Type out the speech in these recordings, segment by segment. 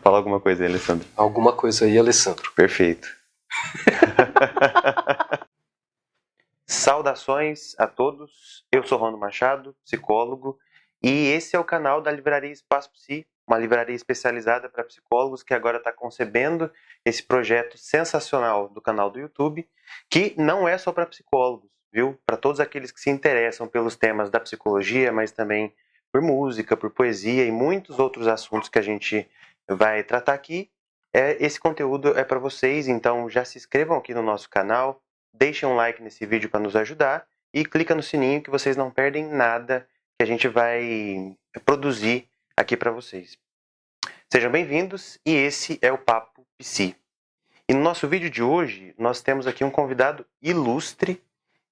Fala alguma coisa aí, Alessandro. Alguma coisa aí, Alessandro. Perfeito. Saudações a todos. Eu sou Rono Machado, psicólogo, e esse é o canal da Livraria Espaço Psi, uma livraria especializada para psicólogos que agora está concebendo esse projeto sensacional do canal do YouTube, que não é só para psicólogos, viu? Para todos aqueles que se interessam pelos temas da psicologia, mas também por música, por poesia e muitos outros assuntos que a gente vai tratar aqui. Esse conteúdo é para vocês, então já se inscrevam aqui no nosso canal, deixem um like nesse vídeo para nos ajudar e clica no sininho que vocês não perdem nada que a gente vai produzir aqui para vocês. Sejam bem-vindos e esse é o Papo Psi. E no nosso vídeo de hoje, nós temos aqui um convidado ilustre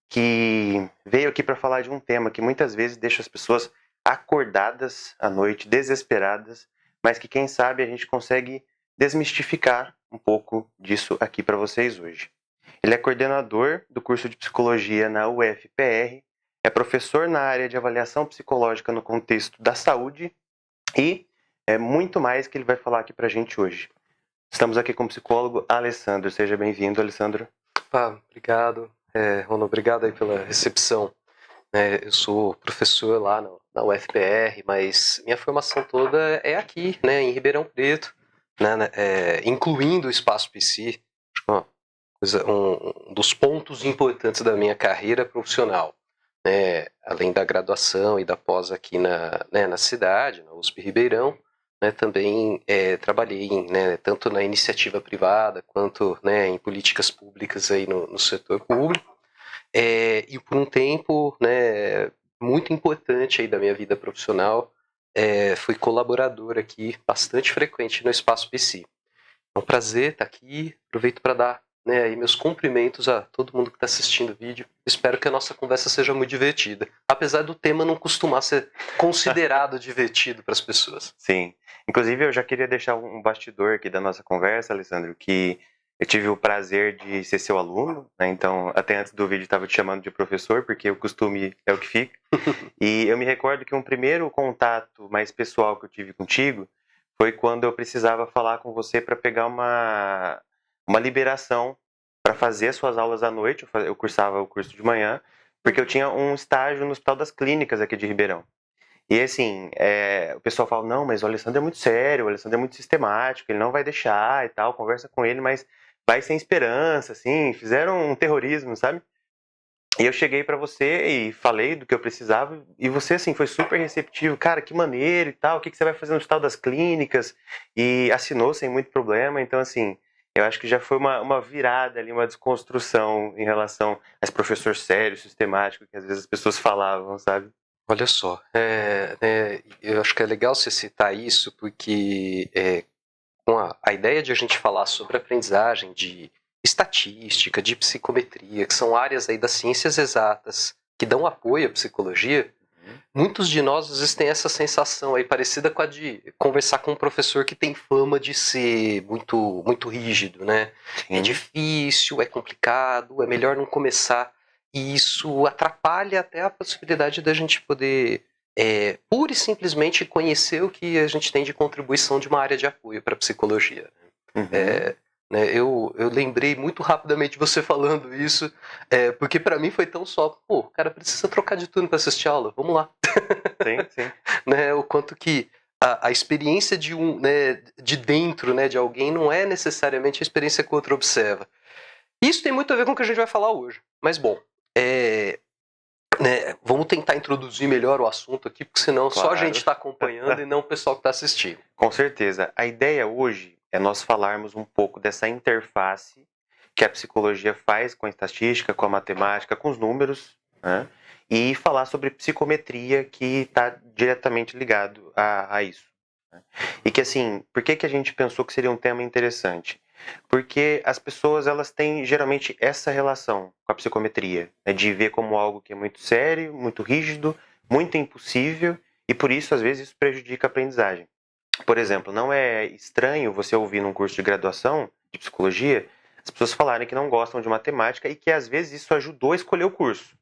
que veio aqui para falar de um tema que muitas vezes deixa as pessoas acordadas à noite, desesperadas, mas que quem sabe a gente consegue desmistificar um pouco disso aqui para vocês hoje. Ele é coordenador do curso de psicologia na UFPR, é professor na área de avaliação psicológica no contexto da saúde e é muito mais que ele vai falar aqui para a gente hoje. Estamos aqui com o psicólogo Alessandro. Seja bem-vindo, Alessandro. Obrigado, Rono, obrigado aí pela recepção. Eu sou professor lá na UFPR, mas minha formação toda é aqui, né, em Ribeirão Preto, incluindo o Espaço Psi, um dos pontos importantes da minha carreira profissional. Além da graduação e da pós aqui na cidade, na USP Ribeirão, também trabalhei tanto na iniciativa privada quanto em políticas públicas aí no setor público. E por um tempo muito importante aí da minha vida profissional, fui colaborador aqui bastante frequente no Espaço Psi. É um prazer estar aqui, aproveito para dar e meus cumprimentos a todo mundo que está assistindo o vídeo. Espero que a nossa conversa seja muito divertida, apesar do tema não costumar ser considerado divertido para as pessoas. Sim, inclusive eu já queria deixar um bastidor aqui da nossa conversa, Alessandro, que eu tive o prazer de ser seu aluno, né? Então até antes do vídeo estava te chamando de professor, porque o costume é o que fica. E eu me recordo que um primeiro contato mais pessoal que eu tive contigo foi quando eu precisava falar com você para pegar uma liberação para fazer as suas aulas à noite. Eu cursava o curso de manhã, porque eu tinha um estágio no Hospital das Clínicas aqui de Ribeirão. E assim, o pessoal fala, não, mas o Alessandro é muito sério, o Alessandro é muito sistemático, ele não vai deixar e tal, conversa com ele, mas vai sem esperança, assim, fizeram um terrorismo, sabe? E eu cheguei pra você e falei do que eu precisava, e você, assim, foi super receptivo, cara, que maneiro e tal, o que você vai fazer no Hospital das Clínicas? E assinou sem muito problema, então, assim, eu acho que já foi uma virada ali, uma desconstrução em relação a esse professor sério, sistemático, que às vezes as pessoas falavam, sabe? Olha só, eu acho que é legal você citar isso, porque com a ideia de a gente falar sobre aprendizagem de estatística, de psicometria, que são áreas aí das ciências exatas que dão apoio à psicologia, muitos de nós às vezes têm essa sensação aí parecida com a de conversar com um professor que tem fama de ser muito, muito rígido, né? É difícil, é complicado, é melhor não começar. E isso atrapalha até a possibilidade da gente poder pura e simplesmente conhecer o que a gente tem de contribuição de uma área de apoio para a psicologia. Eu lembrei muito rapidamente você falando isso, porque para mim foi tão só, o cara precisa trocar de turno para assistir aula, vamos lá. Sim. O quanto que a experiência de de dentro, de alguém não é necessariamente a experiência que o outro observa. Isso tem muito a ver com o que a gente vai falar hoje. Mas bom, vamos tentar introduzir melhor o assunto aqui, porque senão só a gente está acompanhando e não o pessoal que está assistindo. Com certeza. A ideia hoje é nós falarmos um pouco dessa interface que a psicologia faz com a estatística, com a matemática, com os números, né? E falar sobre psicometria, que está diretamente ligado a isso. Né? E que assim, por que a gente pensou que seria um tema interessante? Porque as pessoas elas têm geralmente essa relação com a psicometria, né? De ver como algo que é muito sério, muito rígido, muito impossível, e por isso às vezes isso prejudica a aprendizagem. Por exemplo, não é estranho você ouvir num curso de graduação de psicologia as pessoas falarem que não gostam de matemática e que às vezes isso ajudou a escolher o curso.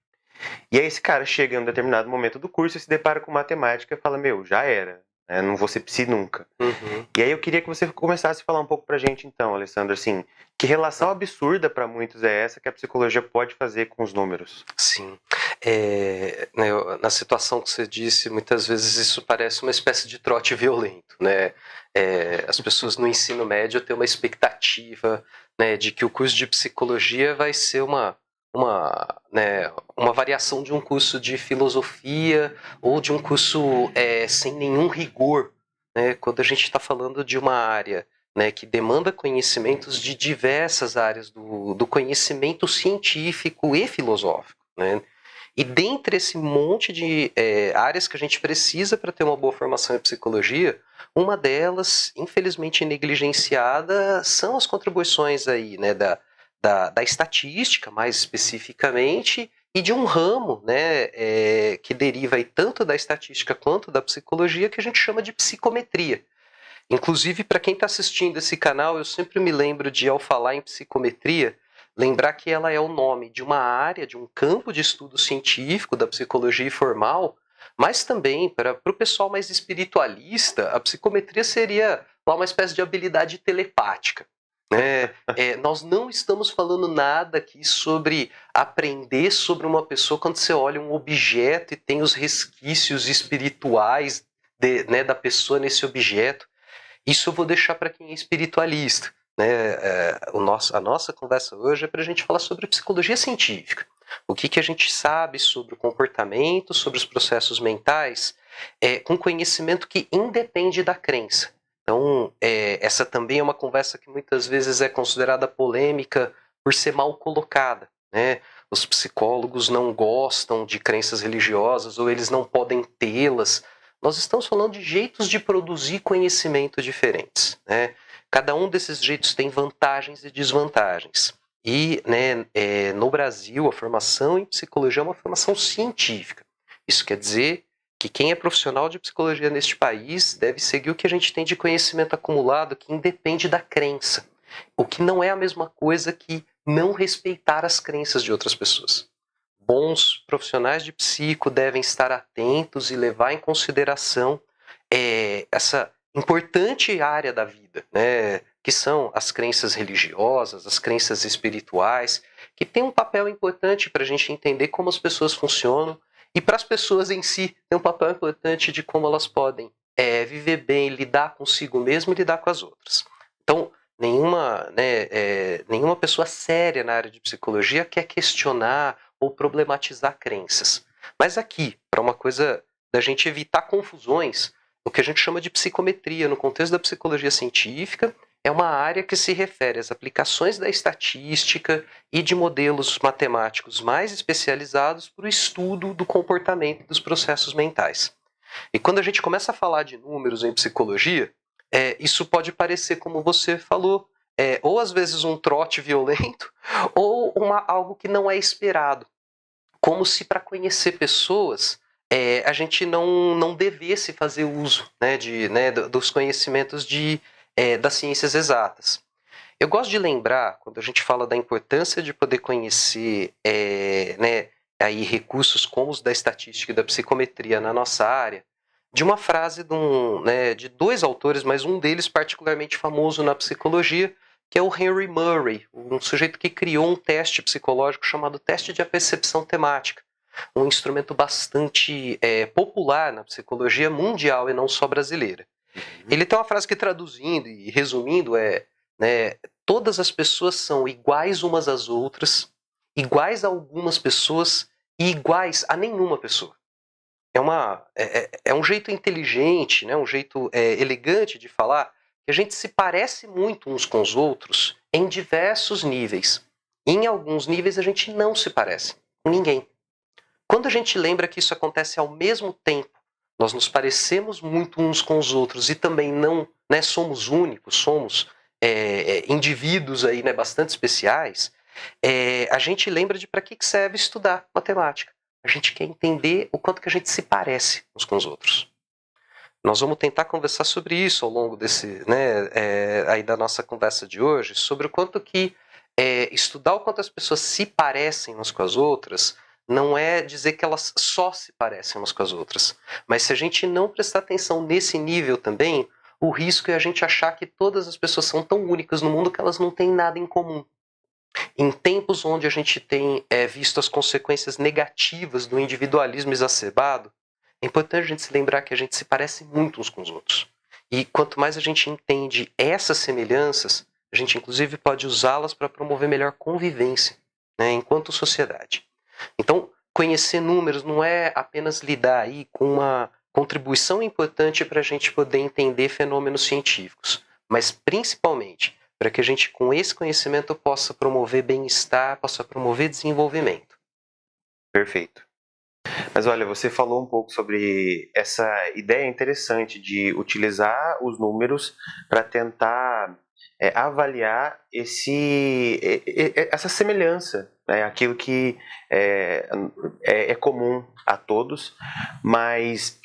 E aí esse cara chega em um determinado momento do curso e se depara com matemática e fala, meu, já era. né? Não vou ser psi nunca. Uhum. E aí eu queria que você começasse a falar um pouco pra gente então, Alessandro, assim, que relação absurda para muitos é essa que a psicologia pode fazer com os números? Sim. Né, na situação que você disse, muitas vezes isso parece uma espécie de trote violento, né? As pessoas no ensino médio têm uma expectativa, né, de que o curso de psicologia vai ser né, uma variação de um curso de filosofia ou de um curso sem nenhum rigor, né? Quando a gente está falando de uma área, né, que demanda conhecimentos de diversas áreas do conhecimento científico e filosófico, né? E dentre esse monte de áreas que a gente precisa para ter uma boa formação em psicologia, uma delas, infelizmente negligenciada, são as contribuições aí, né, da estatística, mais especificamente, e de um ramo, né, que deriva aí tanto da estatística quanto da psicologia, que a gente chama de psicometria. Inclusive, para quem está assistindo esse canal, eu sempre me lembro de, ao falar em psicometria, lembrar que ela é o nome de uma área, de um campo de estudo científico da psicologia formal, mas também, para o pessoal mais espiritualista, a psicometria seria uma espécie de habilidade telepática. Nós não estamos falando nada aqui sobre aprender sobre uma pessoa quando você olha um objeto e tem os resquícios espirituais da pessoa nesse objeto. Isso eu vou deixar para quem é espiritualista. Né? A nossa conversa hoje é para a gente falar sobre psicologia científica. O que a gente sabe sobre o comportamento, sobre os processos mentais, com conhecimento que independe da crença. Então, essa também é uma conversa que muitas vezes é considerada polêmica por ser mal colocada. Né? Os psicólogos não gostam de crenças religiosas ou eles não podem tê-las. Nós estamos falando de jeitos de produzir conhecimento diferentes. Né? Cada um desses jeitos tem vantagens e desvantagens. E né, no Brasil, a formação em psicologia é uma formação científica. Isso quer dizer que quem é profissional de psicologia neste país deve seguir o que a gente tem de conhecimento acumulado que independe da crença. O que não é a mesma coisa que não respeitar as crenças de outras pessoas. Bons profissionais de psico devem estar atentos e levar em consideração essa importante área da vida, né, que são as crenças religiosas, as crenças espirituais, que tem um papel importante para a gente entender como as pessoas funcionam e para as pessoas em si tem um papel importante de como elas podem viver bem, lidar consigo mesmo e lidar com as outras. Então, nenhuma pessoa séria na área de psicologia quer questionar ou problematizar crenças. Mas aqui, para uma coisa da gente evitar confusões, o que a gente chama de psicometria no contexto da psicologia científica é uma área que se refere às aplicações da estatística e de modelos matemáticos mais especializados para o estudo do comportamento e dos processos mentais. E quando a gente começa a falar de números em psicologia, isso pode parecer, como você falou, ou às vezes um trote violento, ou algo que não é esperado. Como se para conhecer pessoas a gente não devesse fazer uso dos conhecimentos das ciências exatas. Eu gosto de lembrar, quando a gente fala da importância de poder conhecer aí recursos como os da estatística e da psicometria na nossa área, de uma frase de dois autores, mas um deles particularmente famoso na psicologia, que é o Henry Murray, um sujeito que criou um teste psicológico chamado teste de percepção temática, um instrumento bastante popular na psicologia mundial e não só brasileira. Ele tem uma frase que, traduzindo e resumindo, todas as pessoas são iguais umas às outras, iguais a algumas pessoas e iguais a nenhuma pessoa. É um jeito inteligente, né, um jeito elegante de falar que a gente se parece muito uns com os outros em diversos níveis. Em alguns níveis a gente não se parece com ninguém. Quando a gente lembra que isso acontece ao mesmo tempo, nós nos parecemos muito uns com os outros e também não somos únicos, somos indivíduos aí, bastante especiais, a gente lembra de para que serve estudar matemática. A gente quer entender o quanto que a gente se parece uns com os outros. Nós vamos tentar conversar sobre isso ao longo aí da nossa conversa de hoje, sobre o quanto que estudar o quanto as pessoas se parecem umas com as outras não é dizer que elas só se parecem umas com as outras. Mas se a gente não prestar atenção nesse nível também, o risco é a gente achar que todas as pessoas são tão únicas no mundo que elas não têm nada em comum. Em tempos onde a gente tem visto as consequências negativas do individualismo exacerbado, é importante a gente se lembrar que a gente se parece muito uns com os outros. E quanto mais a gente entende essas semelhanças, a gente inclusive pode usá-las para promover melhor convivência, né, enquanto sociedade. Então, conhecer números não é apenas lidar aí com uma contribuição importante para a gente poder entender fenômenos científicos, mas principalmente para que a gente, com esse conhecimento, possa promover bem-estar, possa promover desenvolvimento. Perfeito. Mas olha, você falou um pouco sobre essa ideia interessante de utilizar os números para tentar avaliar essa semelhança, né? Aquilo que é comum a todos, mas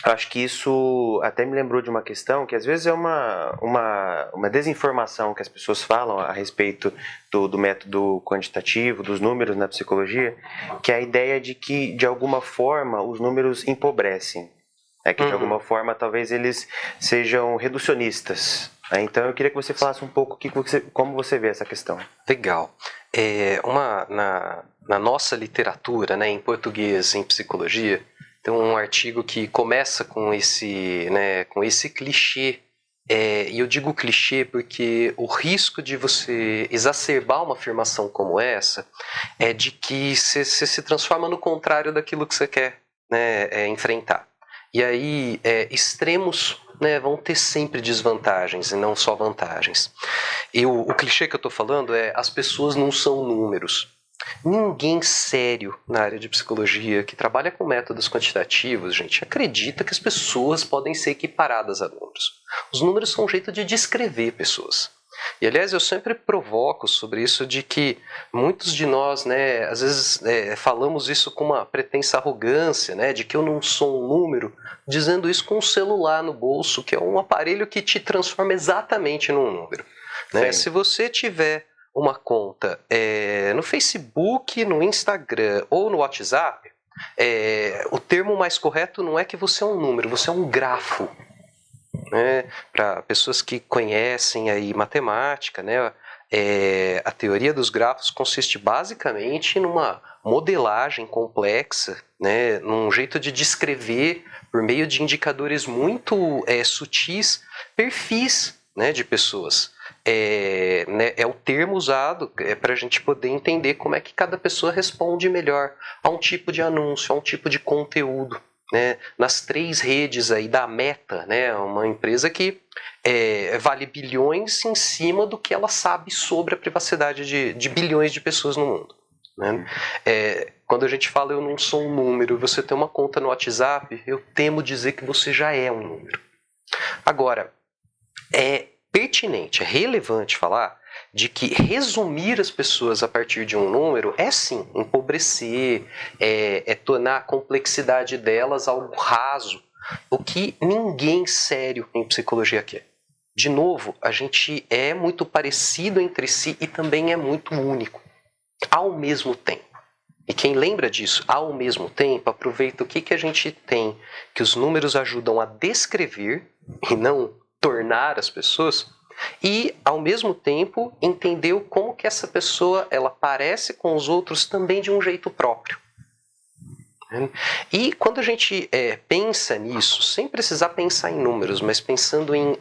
acho que isso até me lembrou de uma questão que às vezes é uma desinformação que as pessoas falam a respeito do método quantitativo, dos números na psicologia, que é a ideia de que, de alguma forma, os números empobrecem. Que, de alguma forma, talvez eles sejam reducionistas. Então, eu queria que você falasse um pouco como você vê essa questão. Legal. Na nossa literatura, né, em português, em psicologia, tem um artigo que começa com esse clichê. E eu digo clichê porque o risco de você exacerbar uma afirmação como essa é de que você se transforma no contrário daquilo que você quer, né, enfrentar. E aí, extremos, né, vão ter sempre desvantagens e não só vantagens. O clichê que eu estou falando é: as pessoas não são números. Ninguém sério na área de psicologia que trabalha com métodos quantitativos, gente, acredita que as pessoas podem ser equiparadas a números. Os números são um jeito de descrever pessoas. E, aliás, eu sempre provoco sobre isso de que muitos de nós, né, às vezes falamos isso com uma pretensa arrogância, né, de que eu não sou um número, dizendo isso com um celular no bolso, que é um aparelho que te transforma exatamente num número. Né? Se você tiver uma conta no Facebook, no Instagram ou no WhatsApp, o termo mais correto não é que você é um número, você é um grafo. Né? Para pessoas que conhecem aí matemática, né? A teoria dos grafos consiste basicamente numa modelagem complexa, né? Num jeito de descrever, por meio de indicadores muito sutis, perfis, né, de pessoas. É o termo usado para a gente poder entender como é que cada pessoa responde melhor a um tipo de anúncio, a um tipo de conteúdo. Né, nas 3 redes aí da Meta, né, uma empresa que vale bilhões em cima do que ela sabe sobre a privacidade de bilhões de pessoas no mundo. Né? Quando a gente fala eu não sou um número, você tem uma conta no WhatsApp, eu temo dizer que você já é um número. Agora, é pertinente, é relevante falar de que resumir as pessoas a partir de um número é sim empobrecer, tornar a complexidade delas algo raso, o que ninguém sério em psicologia quer. De novo, a gente é muito parecido entre si e também é muito único, ao mesmo tempo. E quem lembra disso, ao mesmo tempo, aproveita o que a gente tem, que os números ajudam a descrever e não tornar as pessoas, e, ao mesmo tempo, entendeu como que essa pessoa ela parece com os outros também de um jeito próprio. E quando a gente pensa nisso, sem precisar pensar em números, mas pensando em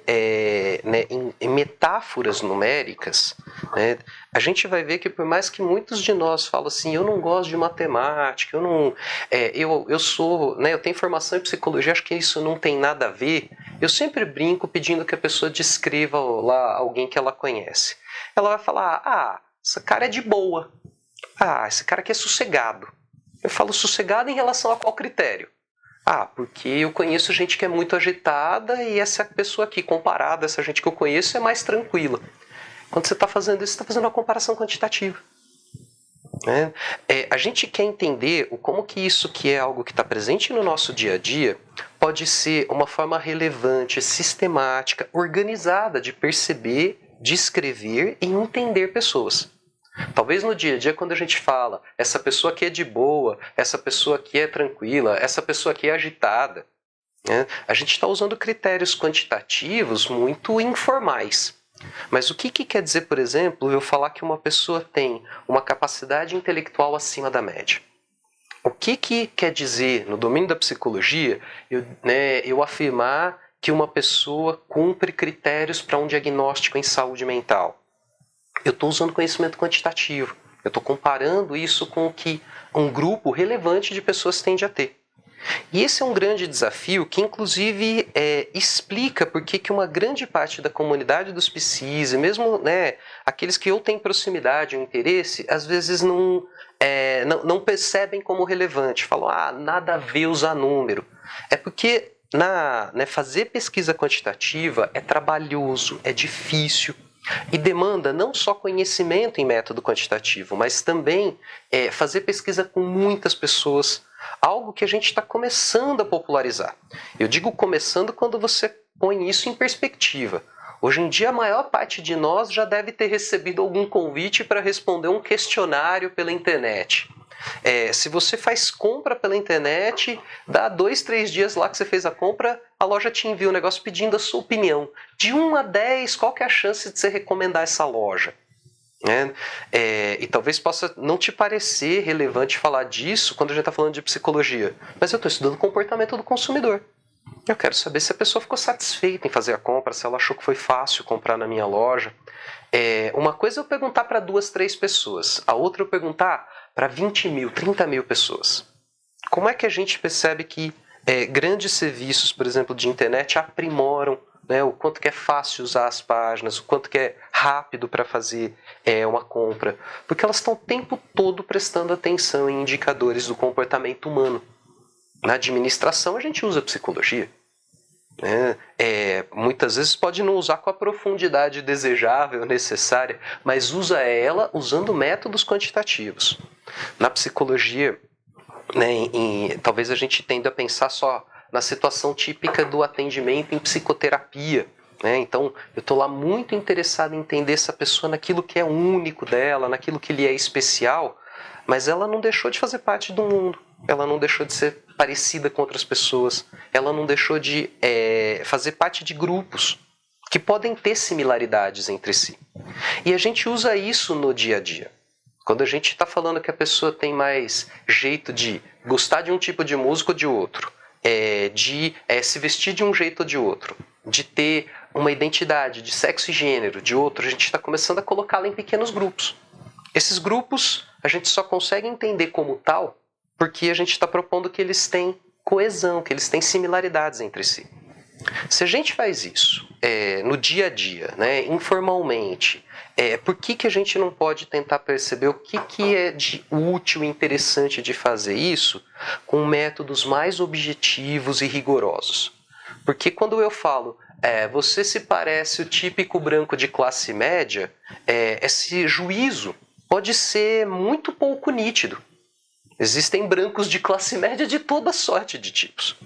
metáforas numéricas, né, a gente vai ver que por mais que muitos de nós falem assim, eu não gosto de matemática, eu sou, né, eu tenho formação em psicologia, acho que isso não tem nada a ver, eu sempre brinco pedindo que a pessoa descreva lá alguém que ela conhece. Ela vai falar, esse cara é de boa, esse cara aqui é sossegado. Eu falo sossegado em relação a qual critério? Porque eu conheço gente que é muito agitada e essa pessoa aqui, comparada a essa gente que eu conheço, é mais tranquila. Quando você está fazendo isso, você está fazendo uma comparação quantitativa. Né? A gente quer entender como que isso que é algo que está presente no nosso dia a dia pode ser uma forma relevante, sistemática, organizada de perceber, descrever e entender pessoas. Talvez no dia a dia, quando a gente fala, essa pessoa aqui é de boa, essa pessoa aqui é tranquila, essa pessoa aqui é agitada, né? A gente está usando critérios quantitativos muito informais. Mas o que quer dizer, por exemplo, eu falar que uma pessoa tem uma capacidade intelectual acima da média? O que quer dizer, no domínio da psicologia, eu afirmar que uma pessoa cumpre critérios para um diagnóstico em saúde mental? Eu estou usando conhecimento quantitativo. Eu estou comparando isso com o que um grupo relevante de pessoas tende a ter. E esse é um grande desafio que, inclusive, explica por que uma grande parte da comunidade dos psis, e mesmo aqueles que ou têm proximidade ou interesse, às vezes não percebem como relevante. Falam, nada a ver usar número. É porque fazer pesquisa quantitativa é trabalhoso, é difícil. E demanda não só conhecimento em método quantitativo, mas também fazer pesquisa com muitas pessoas, algo que a gente está começando a popularizar. Eu digo começando quando você põe isso em perspectiva. Hoje em dia, a maior parte de nós já deve ter recebido algum convite para responder um questionário pela internet. Se você faz compra pela internet, dá 2, 3 dias lá que você fez a compra, a loja te envia um negócio pedindo a sua opinião. De 1 a 10, qual que é a chance de você recomendar essa loja? E talvez possa não te parecer relevante falar disso quando a gente está falando de psicologia, mas eu estou estudando o comportamento do consumidor. Eu quero saber se a pessoa ficou satisfeita em fazer a compra, se ela achou que foi fácil comprar na minha loja. Uma coisa é eu perguntar para 2, 3 pessoas, a outra eu perguntar para 20 mil, 30 mil pessoas. Como é que a gente percebe que grandes serviços, por exemplo, de internet aprimoram, o quanto que é fácil usar as páginas, o quanto que é rápido para fazer uma compra? Porque elas estão o tempo todo prestando atenção em indicadores do comportamento humano. Na administração a gente usa psicologia. Muitas vezes pode não usar com a profundidade desejável, necessária, mas usa ela usando métodos quantitativos. Na psicologia, talvez a gente tenda a pensar só na situação típica do atendimento em psicoterapia. Então, eu estou lá muito interessado em entender essa pessoa naquilo que é único dela, naquilo que lhe é especial, mas ela não deixou de fazer parte do mundo, ela não deixou de ser parecida com outras pessoas, ela não deixou de fazer parte de grupos que podem ter similaridades entre si. E a gente usa isso no dia a dia. Quando a gente está falando que a pessoa tem mais jeito de gostar de um tipo de música ou de outro, de se vestir de um jeito ou de outro, de ter uma identidade de sexo e gênero de outro, a gente está começando a colocá-la em pequenos grupos. Esses grupos a gente só consegue entender como tal porque a gente está propondo que eles têm coesão, que eles têm similaridades entre si. Se a gente faz isso no dia a dia, informalmente, por que a gente não pode tentar perceber o que é de útil e interessante de fazer isso com métodos mais objetivos e rigorosos? Porque quando eu falo, você se parece o típico branco de classe média, esse juízo pode ser muito pouco nítido. Existem brancos de classe média de toda sorte de tipos.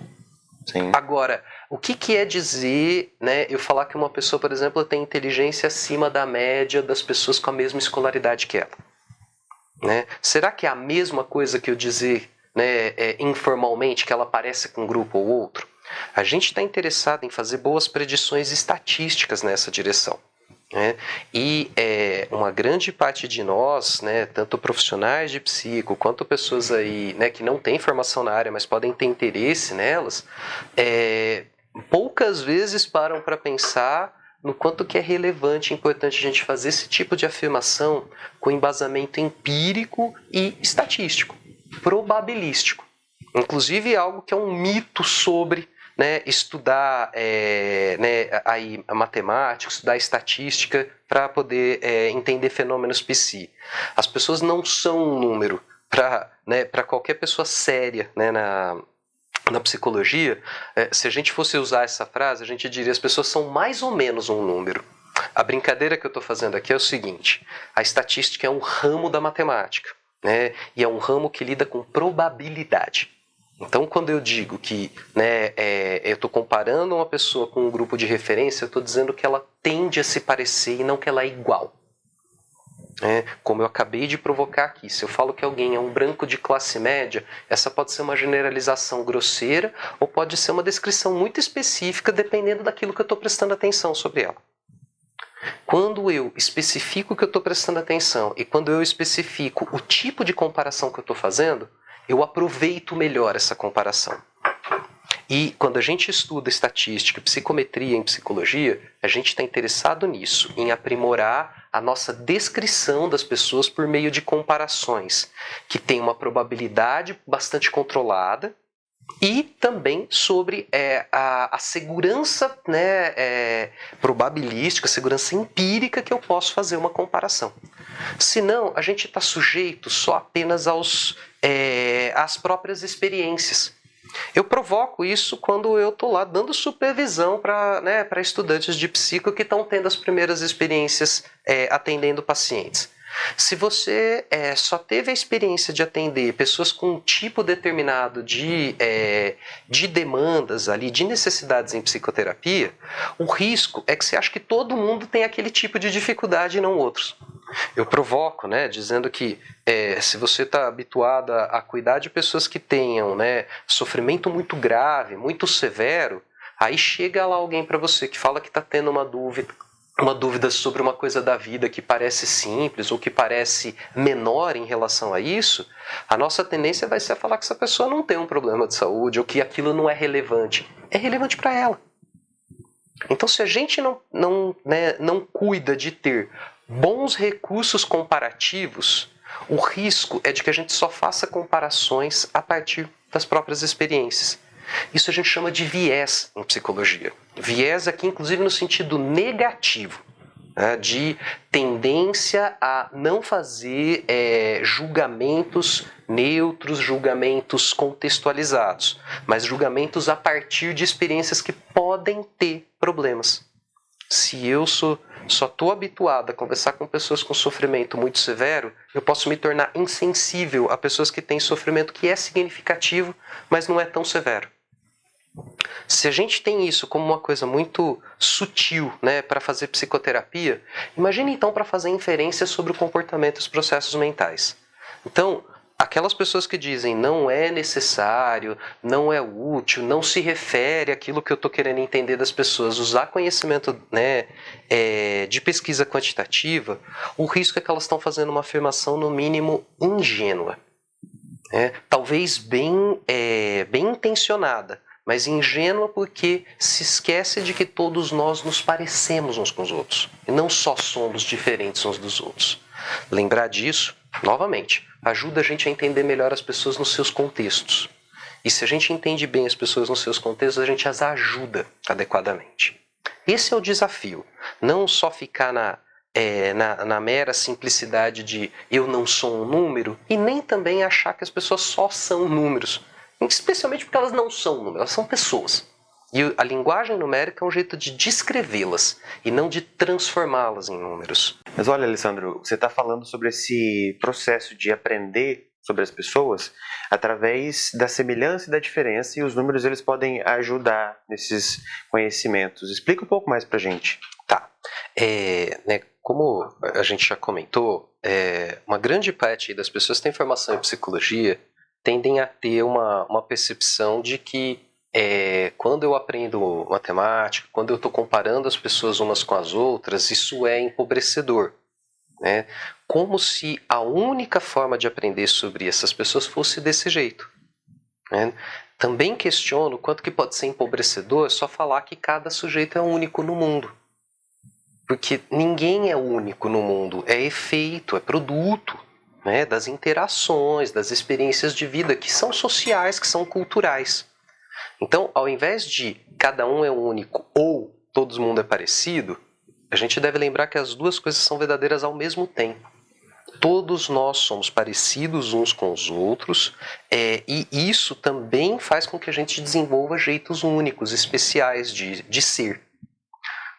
Sim. Agora, o que é dizer, eu falar que uma pessoa, por exemplo, tem inteligência acima da média das pessoas com a mesma escolaridade que ela? Será que é a mesma coisa que eu dizer informalmente, que ela parece com um grupo ou outro? A gente está interessado em fazer boas predições estatísticas nessa direção. E uma grande parte de nós, tanto profissionais de psico quanto pessoas aí, que não têm formação na área, mas podem ter interesse nelas, poucas vezes param para pensar no quanto que é relevante e importante a gente fazer esse tipo de afirmação com embasamento empírico e estatístico, probabilístico. Inclusive algo que é um mito sobre estudar aí a matemática, estudar a estatística para poder entender fenômenos psi. As pessoas não são um número. Para qualquer pessoa séria na psicologia, se a gente fosse usar essa frase, a gente diria as pessoas são mais ou menos um número. A brincadeira que eu estou fazendo aqui é o seguinte: a estatística é um ramo da matemática, e é um ramo que lida com probabilidade. Então, quando eu digo que eu estou comparando uma pessoa com um grupo de referência, eu estou dizendo que ela tende a se parecer e não que ela é igual. Como eu acabei de provocar aqui, se eu falo que alguém é um branco de classe média, essa pode ser uma generalização grosseira ou pode ser uma descrição muito específica dependendo daquilo que eu estou prestando atenção sobre ela. Quando eu especifico o que eu estou prestando atenção e quando eu especifico o tipo de comparação que eu estou fazendo, eu aproveito melhor essa comparação. E quando a gente estuda estatística, psicometria em psicologia, a gente está interessado nisso, em aprimorar a nossa descrição das pessoas por meio de comparações, que tem uma probabilidade bastante controlada, e também sobre a segurança probabilística, a segurança empírica que eu posso fazer uma comparação. Senão, a gente está sujeito só apenas às próprias experiências. Eu provoco isso quando eu estou lá dando supervisão para estudantes de psico que estão tendo as primeiras experiências atendendo pacientes. Se você só teve a experiência de atender pessoas com um tipo determinado de demandas ali, de necessidades em psicoterapia, o risco é que você acha que todo mundo tem aquele tipo de dificuldade e não outros. Eu provoco, dizendo que se você está habituado a cuidar de pessoas que tenham sofrimento muito grave, muito severo, aí chega lá alguém para você que fala que está tendo uma dúvida sobre uma coisa da vida que parece simples ou que parece menor em relação a isso, a nossa tendência vai ser a falar que essa pessoa não tem um problema de saúde ou que aquilo não é relevante. É relevante para ela. Então, se a gente não cuida de ter bons recursos comparativos, o risco é de que a gente só faça comparações a partir das próprias experiências. Isso a gente chama de viés em psicologia. Viés aqui, inclusive, no sentido negativo, de tendência a não fazer julgamentos neutros, julgamentos contextualizados, mas julgamentos a partir de experiências que podem ter problemas. Se eu só estou habituado a conversar com pessoas com sofrimento muito severo, eu posso me tornar insensível a pessoas que têm sofrimento que é significativo, mas não é tão severo. Se a gente tem isso como uma coisa muito sutil para fazer psicoterapia, imagine então para fazer inferência sobre o comportamento e os processos mentais. Então, aquelas pessoas que dizem não é necessário, não é útil, não se refere àquilo que eu estou querendo entender das pessoas, usar conhecimento de pesquisa quantitativa, o risco é que elas estão fazendo uma afirmação no mínimo ingênua. Talvez bem intencionada, mas ingênua porque se esquece de que todos nós nos parecemos uns com os outros, e não só somos diferentes uns dos outros. Lembrar disso, novamente, ajuda a gente a entender melhor as pessoas nos seus contextos. E se a gente entende bem as pessoas nos seus contextos, a gente as ajuda adequadamente. Esse é o desafio. Não só ficar na mera simplicidade de eu não sou um número, e nem também achar que as pessoas só são números. Especialmente porque elas não são números, elas são pessoas. E a linguagem numérica é um jeito de descrevê-las e não de transformá-las em números. Mas olha, Alessandro, você está falando sobre esse processo de aprender sobre as pessoas através da semelhança e da diferença, e os números eles podem ajudar nesses conhecimentos. Explica um pouco mais para a gente. Tá. Como a gente já comentou, uma grande parte das pessoas que têm formação em psicologia tendem a ter uma percepção de que quando eu aprendo matemática, quando eu estou comparando as pessoas umas com as outras, isso é empobrecedor. Como se a única forma de aprender sobre essas pessoas fosse desse jeito. Também questiono quanto que pode ser empobrecedor só falar que cada sujeito é único no mundo. Porque ninguém é único no mundo, é efeito, é produto das interações, das experiências de vida que são sociais, que são culturais. Então, ao invés de cada um é único ou todo mundo é parecido, a gente deve lembrar que as duas coisas são verdadeiras ao mesmo tempo. Todos nós somos parecidos uns com os outros, e isso também faz com que a gente desenvolva jeitos únicos, especiais de ser.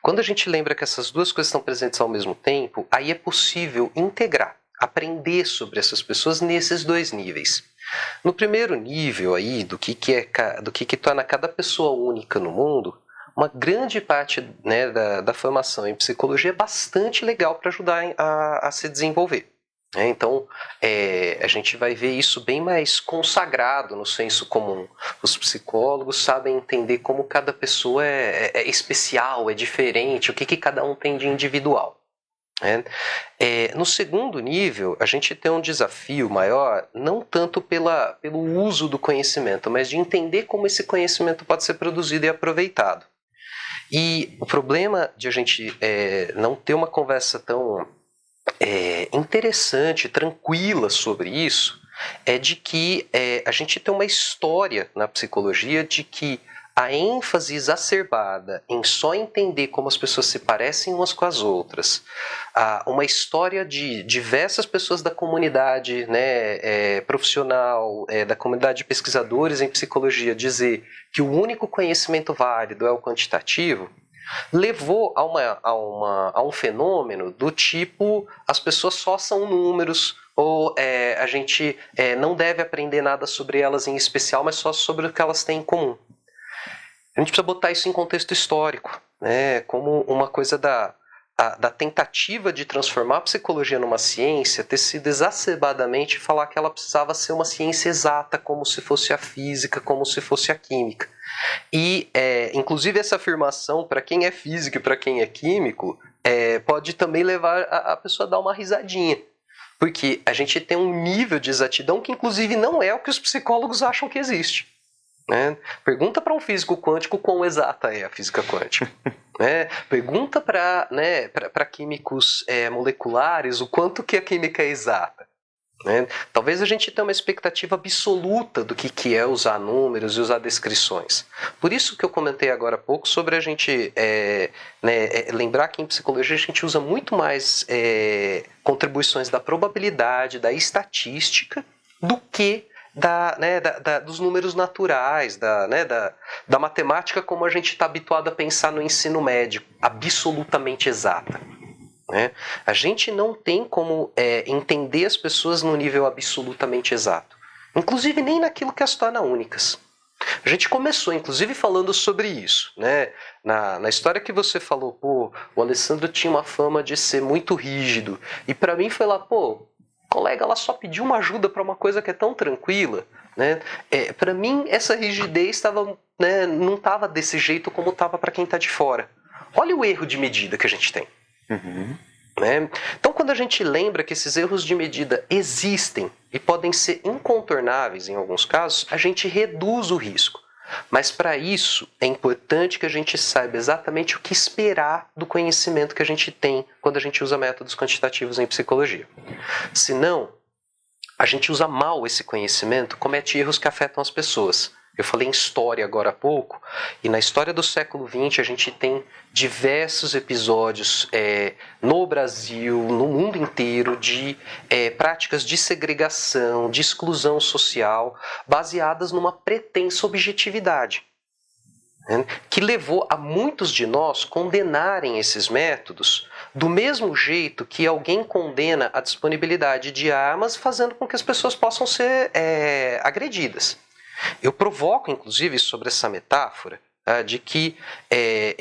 Quando a gente lembra que essas duas coisas estão presentes ao mesmo tempo, aí é possível integrar, aprender sobre essas pessoas nesses dois níveis. No primeiro nível aí, do que torna cada pessoa única no mundo, uma grande parte, né, da formação em psicologia é bastante legal para ajudar a se desenvolver. Então, a gente vai ver isso bem mais consagrado no senso comum. Os psicólogos sabem entender como cada pessoa é especial, é diferente, o que cada um tem de individual. No segundo nível, a gente tem um desafio maior, não tanto pelo uso do conhecimento, mas de entender como esse conhecimento pode ser produzido e aproveitado. E o problema de a gente não ter uma conversa tão interessante, tranquila sobre isso, é de que a gente tem uma história na psicologia de que a ênfase exacerbada em só entender como as pessoas se parecem umas com as outras, uma história de diversas pessoas da comunidade, né, profissional, da comunidade de pesquisadores em psicologia, dizer que o único conhecimento válido é o quantitativo, levou a um fenômeno do tipo: as pessoas só são números, ou a gente não deve aprender nada sobre elas em especial, mas só sobre o que elas têm em comum. A gente precisa botar isso em contexto histórico, né, como uma coisa da tentativa de transformar a psicologia numa ciência ter sido exacerbadamente falar que ela precisava ser uma ciência exata, como se fosse a física, como se fosse a química. E, inclusive, essa afirmação, para quem é físico e para quem é químico, pode também levar a pessoa a dar uma risadinha. Porque a gente tem um nível de exatidão que, inclusive, não é o que os psicólogos acham que existe. Né? Pergunta para um físico quântico quão exata é a física quântica. Né? Pergunta para químicos moleculares o quanto que a química é exata. Né? Talvez a gente tenha uma expectativa absoluta do que é usar números e usar descrições. Por isso que eu comentei agora há pouco sobre a gente lembrar que em psicologia a gente usa muito mais contribuições da probabilidade, da estatística, do que dos números naturais, da matemática como a gente está habituado a pensar no ensino médio, absolutamente exata. Né? A gente não tem como entender as pessoas no nível absolutamente exato, inclusive nem naquilo que as torna únicas. A gente começou, inclusive, falando sobre isso. Né? Na história que você falou, o Alessandro tinha uma fama de ser muito rígido, e para mim foi lá, colega, ela só pediu uma ajuda para uma coisa que é tão tranquila. Né? Para mim, essa rigidez não estava desse jeito como estava para quem está de fora. Olha o erro de medida que a gente tem. Uhum. Né? Então, quando a gente lembra que esses erros de medida existem e podem ser incontornáveis em alguns casos, a gente reduz o risco. Mas para isso é importante que a gente saiba exatamente o que esperar do conhecimento que a gente tem quando a gente usa métodos quantitativos em psicologia. Senão, a gente usa mal esse conhecimento, comete erros que afetam as pessoas. Eu falei em história agora há pouco, e na história do século XX a gente tem diversos episódios no Brasil, no mundo inteiro, de práticas de segregação, de exclusão social, baseadas numa pretensa objetividade, né, que levou a muitos de nós condenarem esses métodos do mesmo jeito que alguém condena a disponibilidade de armas, fazendo com que as pessoas possam ser agredidas. Eu provoco, inclusive, sobre essa metáfora de que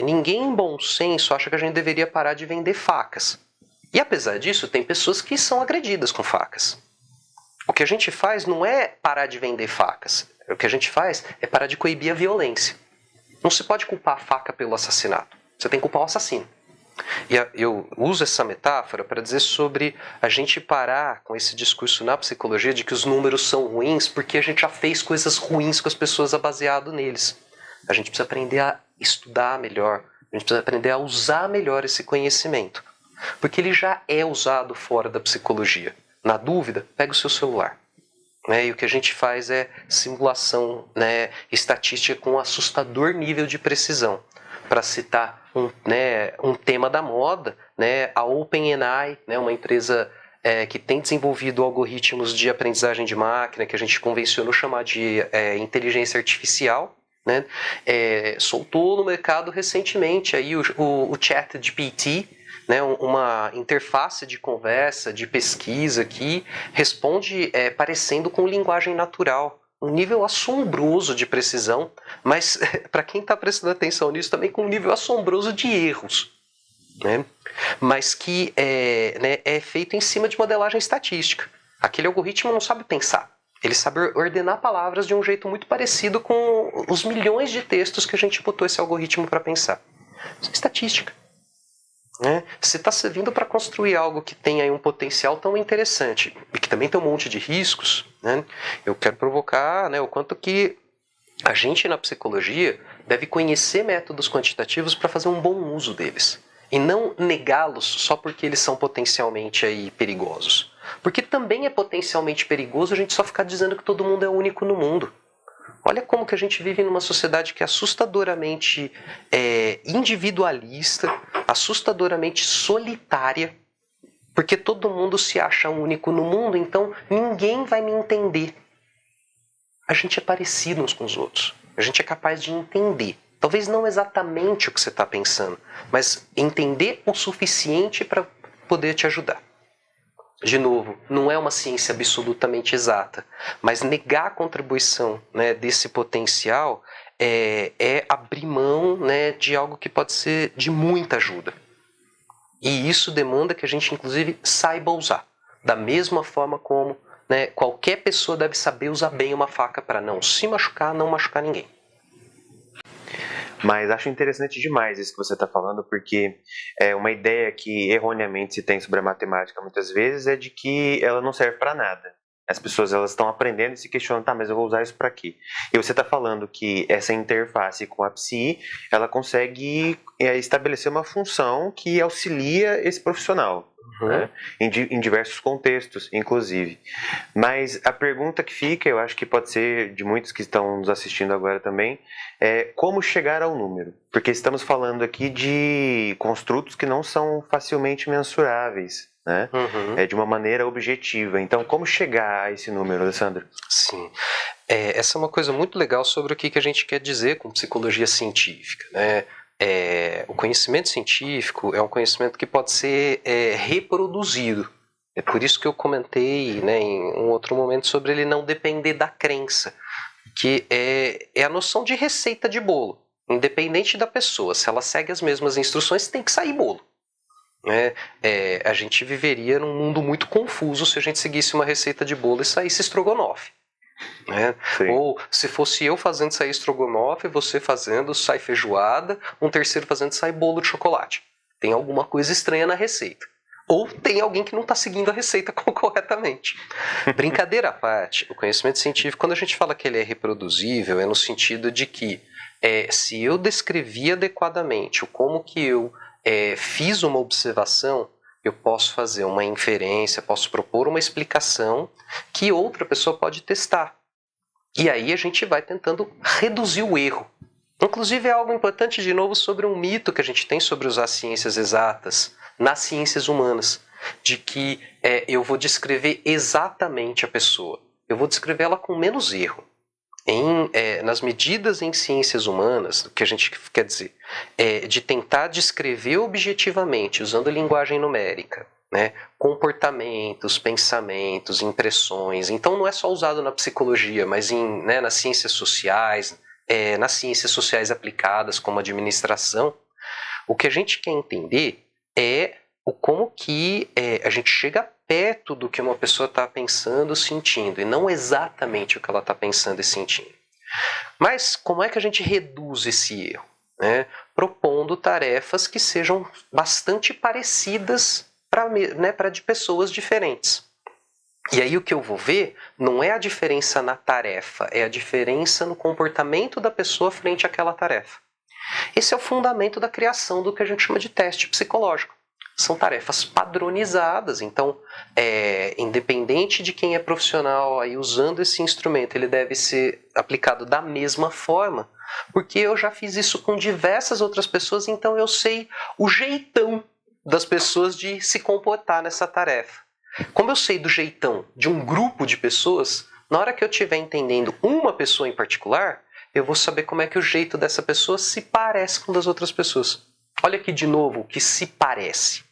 ninguém em bom senso acha que a gente deveria parar de vender facas. E apesar disso, tem pessoas que são agredidas com facas. O que a gente faz não é parar de vender facas. O que a gente faz é parar de coibir a violência. Não se pode culpar a faca pelo assassinato. Você tem que culpar o assassino. E eu uso essa metáfora para dizer sobre a gente parar com esse discurso na psicologia de que os números são ruins porque a gente já fez coisas ruins com as pessoas baseado neles. A gente precisa aprender a estudar melhor, a gente precisa aprender a usar melhor esse conhecimento, porque ele já é usado fora da psicologia. Na dúvida, pega o seu celular. Né, e o que a gente faz é simulação, né, estatística com um assustador nível de precisão. Para citar um tema da moda, né, a OpenAI, né, uma empresa que tem desenvolvido algoritmos de aprendizagem de máquina, que a gente convencionou chamar de inteligência artificial, né, soltou no mercado recentemente aí o ChatGPT, né, uma interface de conversa, de pesquisa que responde parecendo com linguagem natural. um nível assombroso de precisão, mas para quem está prestando atenção nisso também com um nível assombroso de erros, né? Mas que é feito em cima de modelagem estatística. Aquele algoritmo não sabe pensar, ele sabe ordenar palavras de um jeito muito parecido com os milhões de textos que a gente botou esse algoritmo para pensar. Isso é estatística. Você está servindo para construir algo que tem aí um potencial tão interessante e que também tem um monte de riscos, né? Eu quero provocar, o quanto que a gente na psicologia deve conhecer métodos quantitativos para fazer um bom uso deles e não negá-los só porque eles são potencialmente aí perigosos. Porque também é potencialmente perigoso a gente só ficar dizendo que todo mundo é único no mundo. Olha como que a gente vive numa sociedade que é assustadoramente individualista, assustadoramente solitária, porque todo mundo se acha único no mundo, então ninguém vai me entender. A gente é parecido uns com os outros. A gente é capaz de entender. Talvez não exatamente o que você está pensando, mas entender o suficiente para poder te ajudar. De novo, não é uma ciência absolutamente exata, mas negar a contribuição, desse potencial é abrir mão, de algo que pode ser de muita ajuda. E isso demanda que a gente, inclusive, saiba usar. Da mesma forma como qualquer pessoa deve saber usar bem uma faca para não se machucar, não machucar ninguém. Mas acho interessante demais isso que você está falando, porque uma ideia que erroneamente se tem sobre a matemática muitas vezes é de que ela não serve para nada. As pessoas elas estão aprendendo e se questionam, tá, mas eu vou usar isso para quê? E você está falando que essa interface com a psi, ela consegue estabelecer uma função que auxilia esse profissional. Né? Em diversos contextos, inclusive. Mas a pergunta que fica, eu acho que pode ser de muitos que estão nos assistindo agora também, é como chegar ao número? Porque estamos falando aqui de construtos que não são facilmente mensuráveis, né? De uma maneira objetiva. Então, como chegar a esse número, Alessandro? Sim. Essa é uma coisa muito legal sobre o que a gente quer dizer com psicologia científica, né? O conhecimento científico é um conhecimento que pode ser reproduzido. É por isso que eu comentei em um outro momento sobre ele não depender da crença, que é a noção de receita de bolo. Independente da pessoa, se ela segue as mesmas instruções, tem que sair bolo. A gente viveria num mundo muito confuso se a gente seguisse uma receita de bolo e saísse estrogonofe. Ou se fosse eu fazendo sair estrogonofe, você fazendo sai feijoada, um terceiro fazendo sai bolo de chocolate. Tem alguma coisa estranha na receita. Ou tem alguém que não está seguindo a receita corretamente. Brincadeira à parte, o conhecimento científico, quando a gente fala que ele é reproduzível, é no sentido de que se eu descrevi adequadamente como que eu fiz uma observação, eu posso fazer uma inferência, posso propor uma explicação que outra pessoa pode testar. E aí a gente vai tentando reduzir o erro. Inclusive é algo importante, de novo, sobre um mito que a gente tem sobre usar ciências exatas nas ciências humanas, de que eu vou descrever exatamente a pessoa. Eu vou descrever ela com menos erro. Nas medidas em ciências humanas, o que a gente quer dizer, de tentar descrever objetivamente, usando linguagem numérica, comportamentos, pensamentos, impressões. Então não é só usado na psicologia, mas nas ciências sociais, nas ciências sociais aplicadas como administração. O que a gente quer entender é como que a gente chega perto do que uma pessoa está pensando, sentindo, e não exatamente o que ela está pensando e sentindo. Mas como é que a gente reduz esse erro? Propondo tarefas que sejam bastante parecidas para de pessoas diferentes. E aí o que eu vou ver não é a diferença na tarefa, é a diferença no comportamento da pessoa frente àquela tarefa. Esse é o fundamento da criação do que a gente chama de teste psicológico. São tarefas padronizadas, então, independente de quem é profissional aí usando esse instrumento, ele deve ser aplicado da mesma forma, porque eu já fiz isso com diversas outras pessoas, então eu sei o jeitão das pessoas de se comportar nessa tarefa. Como eu sei do jeitão de um grupo de pessoas, na hora que eu estiver entendendo uma pessoa em particular, eu vou saber como é que o jeito dessa pessoa se parece com o das outras pessoas. Olha aqui de novo o que se parece.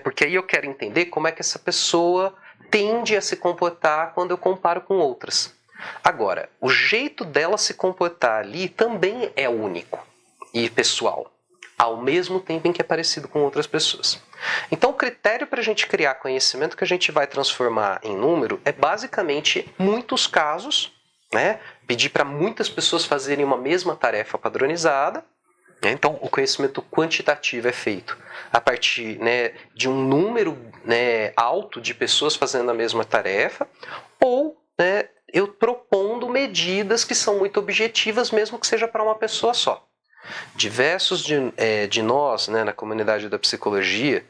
Porque aí eu quero entender como é que essa pessoa tende a se comportar quando eu comparo com outras. Agora, o jeito dela se comportar ali também é único e pessoal, ao mesmo tempo em que é parecido com outras pessoas. Então, o critério para a gente criar conhecimento que a gente vai transformar em número é basicamente muitos casos, né? Pedir para muitas pessoas fazerem uma mesma tarefa padronizada. Então, o conhecimento quantitativo é feito a partir, né, de um número, né, alto de pessoas fazendo a mesma tarefa, ou, né, eu propondo medidas que são muito objetivas, mesmo que seja para uma pessoa só. Diversos de nós, né, na comunidade da psicologia,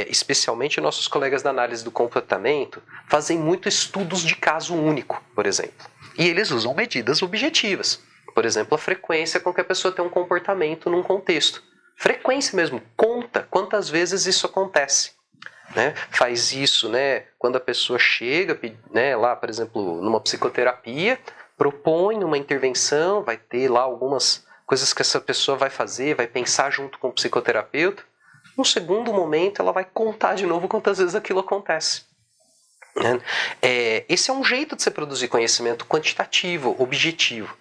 especialmente nossos colegas da análise do comportamento, fazem muito estudos de caso único, por exemplo. E eles usam medidas objetivas. Por exemplo, a frequência com que a pessoa tem um comportamento num contexto. Frequência mesmo, conta quantas vezes isso acontece. Né? Faz isso, né, quando a pessoa chega, né, lá, por exemplo, numa psicoterapia, propõe uma intervenção, vai ter lá algumas coisas que essa pessoa vai fazer, vai pensar junto com o psicoterapeuta. No segundo momento, ela vai contar de novo quantas vezes aquilo acontece. Né? Esse é um jeito de se produzir conhecimento quantitativo, objetivo.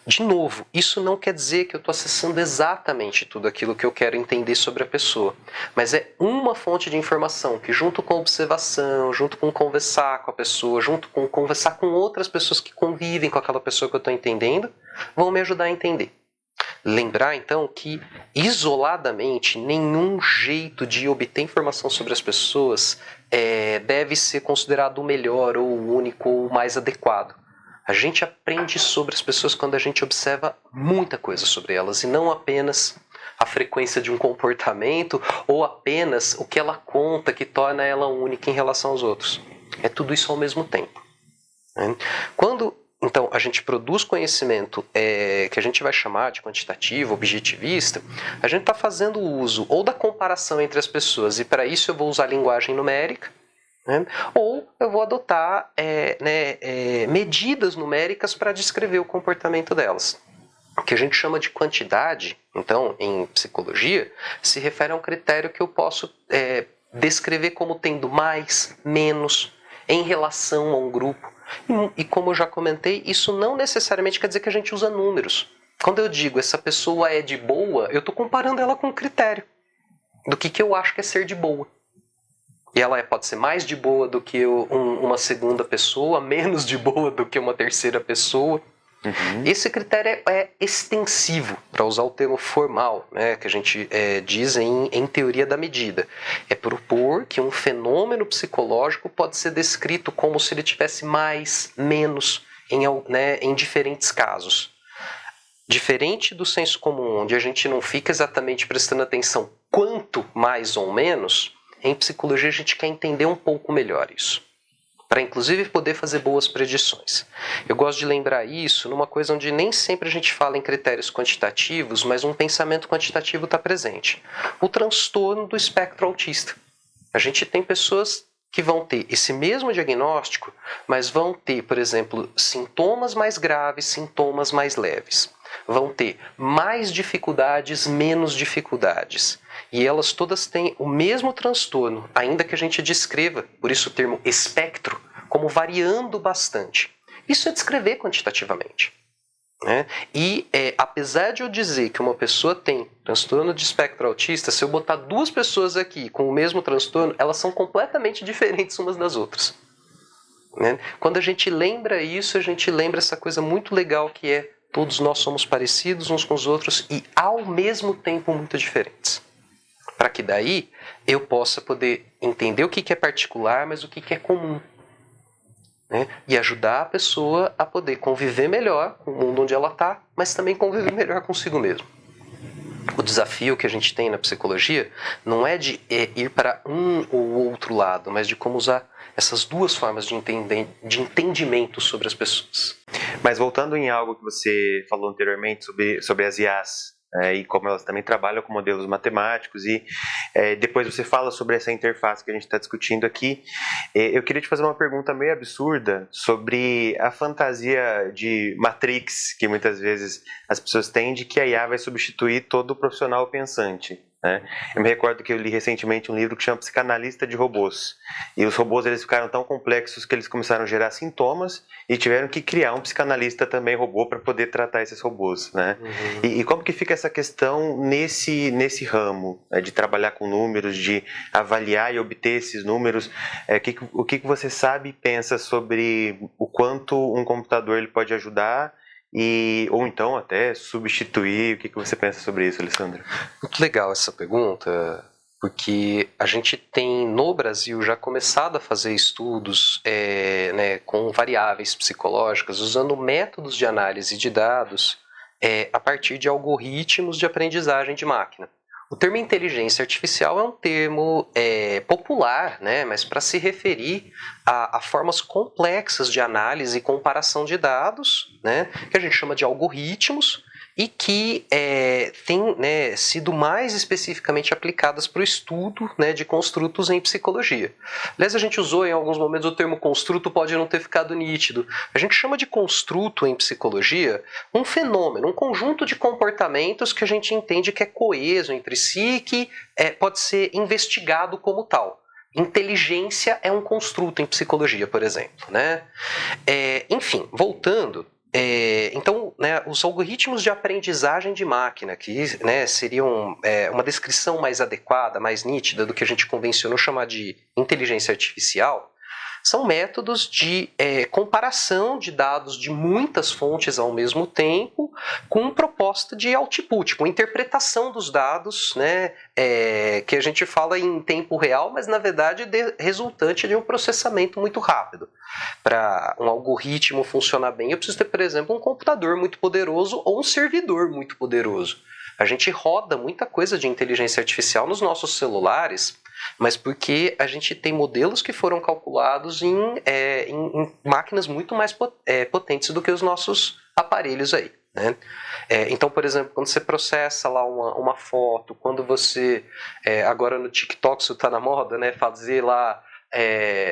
De novo, isso não quer dizer que eu estou acessando exatamente tudo aquilo que eu quero entender sobre a pessoa, mas é uma fonte de informação que, junto com observação, junto com conversar com a pessoa, junto com conversar com outras pessoas que convivem com aquela pessoa que eu estou entendendo, vão me ajudar a entender. Lembrar, então, que isoladamente nenhum jeito de obter informação sobre as pessoas deve ser considerado o melhor, ou o único, ou o mais adequado. A gente aprende sobre as pessoas quando a gente observa muita coisa sobre elas, e não apenas a frequência de um comportamento ou apenas o que ela conta que torna ela única em relação aos outros. É tudo isso ao mesmo tempo. Né? Quando, então, a gente produz conhecimento que a gente vai chamar de quantitativo, objetivista, a gente está fazendo uso ou da comparação entre as pessoas, e para isso eu vou usar linguagem numérica, né? Ou eu vou adotar medidas numéricas para descrever o comportamento delas. O que a gente chama de quantidade, então, em psicologia, se refere a um critério que eu posso descrever como tendo mais, menos, em relação a um grupo. E como eu já comentei, isso não necessariamente quer dizer que a gente usa números. Quando eu digo essa pessoa é de boa, eu estou comparando ela com um critério do que eu acho que é ser de boa. E ela pode ser mais de boa do que uma segunda pessoa, menos de boa do que uma terceira pessoa. Uhum. Esse critério é extensivo, para usar o termo formal, né, que a gente diz em teoria da medida. É propor que um fenômeno psicológico pode ser descrito como se ele tivesse mais, menos, em diferentes casos. Diferente do senso comum, onde a gente não fica exatamente prestando atenção quanto mais ou menos, em psicologia a gente quer entender um pouco melhor isso, para inclusive poder fazer boas predições. Eu gosto de lembrar isso numa coisa onde nem sempre a gente fala em critérios quantitativos, mas um pensamento quantitativo está presente. O transtorno do espectro autista. A gente tem pessoas que vão ter esse mesmo diagnóstico, mas vão ter, por exemplo, sintomas mais graves, sintomas mais leves. Vão ter mais dificuldades, menos dificuldades. E elas todas têm o mesmo transtorno, ainda que a gente descreva, por isso o termo espectro, como variando bastante. Isso é descrever quantitativamente. Né? E apesar de eu dizer que uma pessoa tem transtorno de espectro autista, se eu botar duas pessoas aqui com o mesmo transtorno, elas são completamente diferentes umas das outras. Né? Quando a gente lembra isso, a gente lembra essa coisa muito legal que é todos nós somos parecidos uns com os outros e ao mesmo tempo muito diferentes. Para que daí eu possa poder entender o que é particular, mas o que é comum. Né? E ajudar a pessoa a poder conviver melhor com o mundo onde ela está, mas também conviver melhor consigo mesmo. O desafio que a gente tem na psicologia não é de ir para um ou outro lado, mas de como usar essas duas formas de entendimento sobre as pessoas. Mas voltando em algo que você falou anteriormente sobre as IAs, e como elas também trabalham com modelos matemáticos, e depois você fala sobre essa interface que a gente está discutindo aqui, eu queria te fazer uma pergunta meio absurda sobre a fantasia de Matrix, que muitas vezes as pessoas têm, de que a IA vai substituir todo o profissional pensante. né? Eu me recordo que eu li recentemente um livro que chama Psicanalista de Robôs. E os robôs eles ficaram tão complexos que eles começaram a gerar sintomas e tiveram que criar um psicanalista também robô para poder tratar esses robôs, né? E como que fica essa questão nesse ramo, né, de trabalhar com números, de avaliar e obter esses números? O que você sabe e pensa sobre o quanto um computador ele pode ajudar ou então até substituir? O que você pensa sobre isso, Alessandro? Muito legal essa pergunta, porque a gente tem no Brasil já começado a fazer estudos né, com variáveis psicológicas, usando métodos de análise de dados a partir de algoritmos de aprendizagem de máquina. O termo inteligência artificial é um termo popular, né, mas para se referir a formas complexas de análise e comparação de dados, né, que a gente chama de algoritmos, e que têm, né, sido mais especificamente aplicadas para o estudo, né, de construtos em psicologia. Aliás, a gente usou em alguns momentos o termo construto, pode não ter ficado nítido. A gente chama de construto em psicologia um fenômeno, um conjunto de comportamentos que a gente entende que é coeso entre si e que pode ser investigado como tal. Inteligência é um construto em psicologia, por exemplo, né? Enfim, voltando. Então, né, os algoritmos de aprendizagem de máquina, que, né, seriam uma descrição mais adequada, mais nítida do que a gente convencionou chamar de inteligência artificial, são métodos de comparação de dados de muitas fontes ao mesmo tempo, com proposta de output, com interpretação dos dados, né, que a gente fala em tempo real, mas na verdade resultante de um processamento muito rápido. Para um algoritmo funcionar bem, eu preciso ter, por exemplo, um computador muito poderoso ou um servidor muito poderoso. A gente roda muita coisa de inteligência artificial nos nossos celulares, mas porque a gente tem modelos que foram calculados em máquinas muito mais potentes do que os nossos aparelhos aí, né? Então, por exemplo, quando você processa lá uma foto, quando você, agora no TikTok isso está na moda, né, fazer lá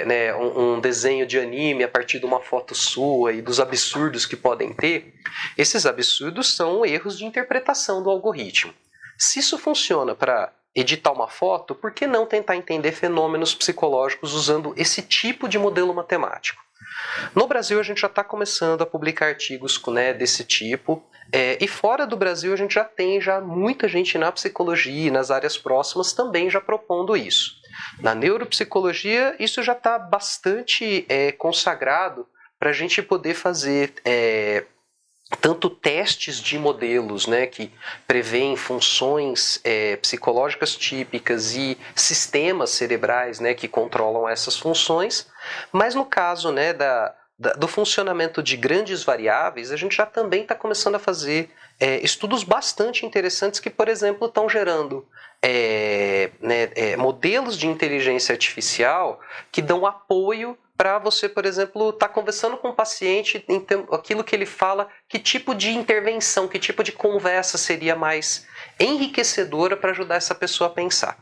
né, um desenho de anime a partir de uma foto sua e dos absurdos que podem ter, esses absurdos são erros de interpretação do algoritmo. Se isso funciona para editar uma foto, por que não tentar entender fenômenos psicológicos usando esse tipo de modelo matemático? No Brasil, a gente já está começando a publicar artigos, né, desse tipo, e fora do Brasil a gente já tem muita gente na psicologia e nas áreas próximas também já propondo isso. Na neuropsicologia, isso já está bastante consagrado para a gente poder fazer tanto testes de modelos, né, que prevêem funções psicológicas típicas e sistemas cerebrais, né, que controlam essas funções, mas no caso, né, do funcionamento de grandes variáveis, a gente já também está começando a fazer estudos bastante interessantes que, por exemplo, estão gerando modelos de inteligência artificial que dão apoio para você, por exemplo, estar conversando com o paciente, aquilo que ele fala, que tipo de intervenção, que tipo de conversa seria mais enriquecedora para ajudar essa pessoa a pensar.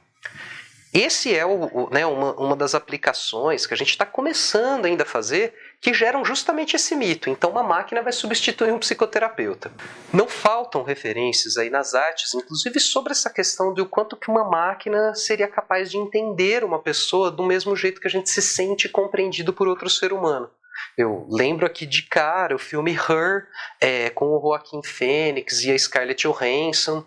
Esse é né, uma das aplicações que a gente está começando ainda a fazer, que geram justamente esse mito. Então, uma máquina vai substituir um psicoterapeuta. Não faltam referências aí nas artes, inclusive sobre essa questão de o quanto que uma máquina seria capaz de entender uma pessoa do mesmo jeito que a gente se sente compreendido por outro ser humano. Eu lembro aqui de cara o filme Her, com o Joaquin Phoenix e a Scarlett Johansson.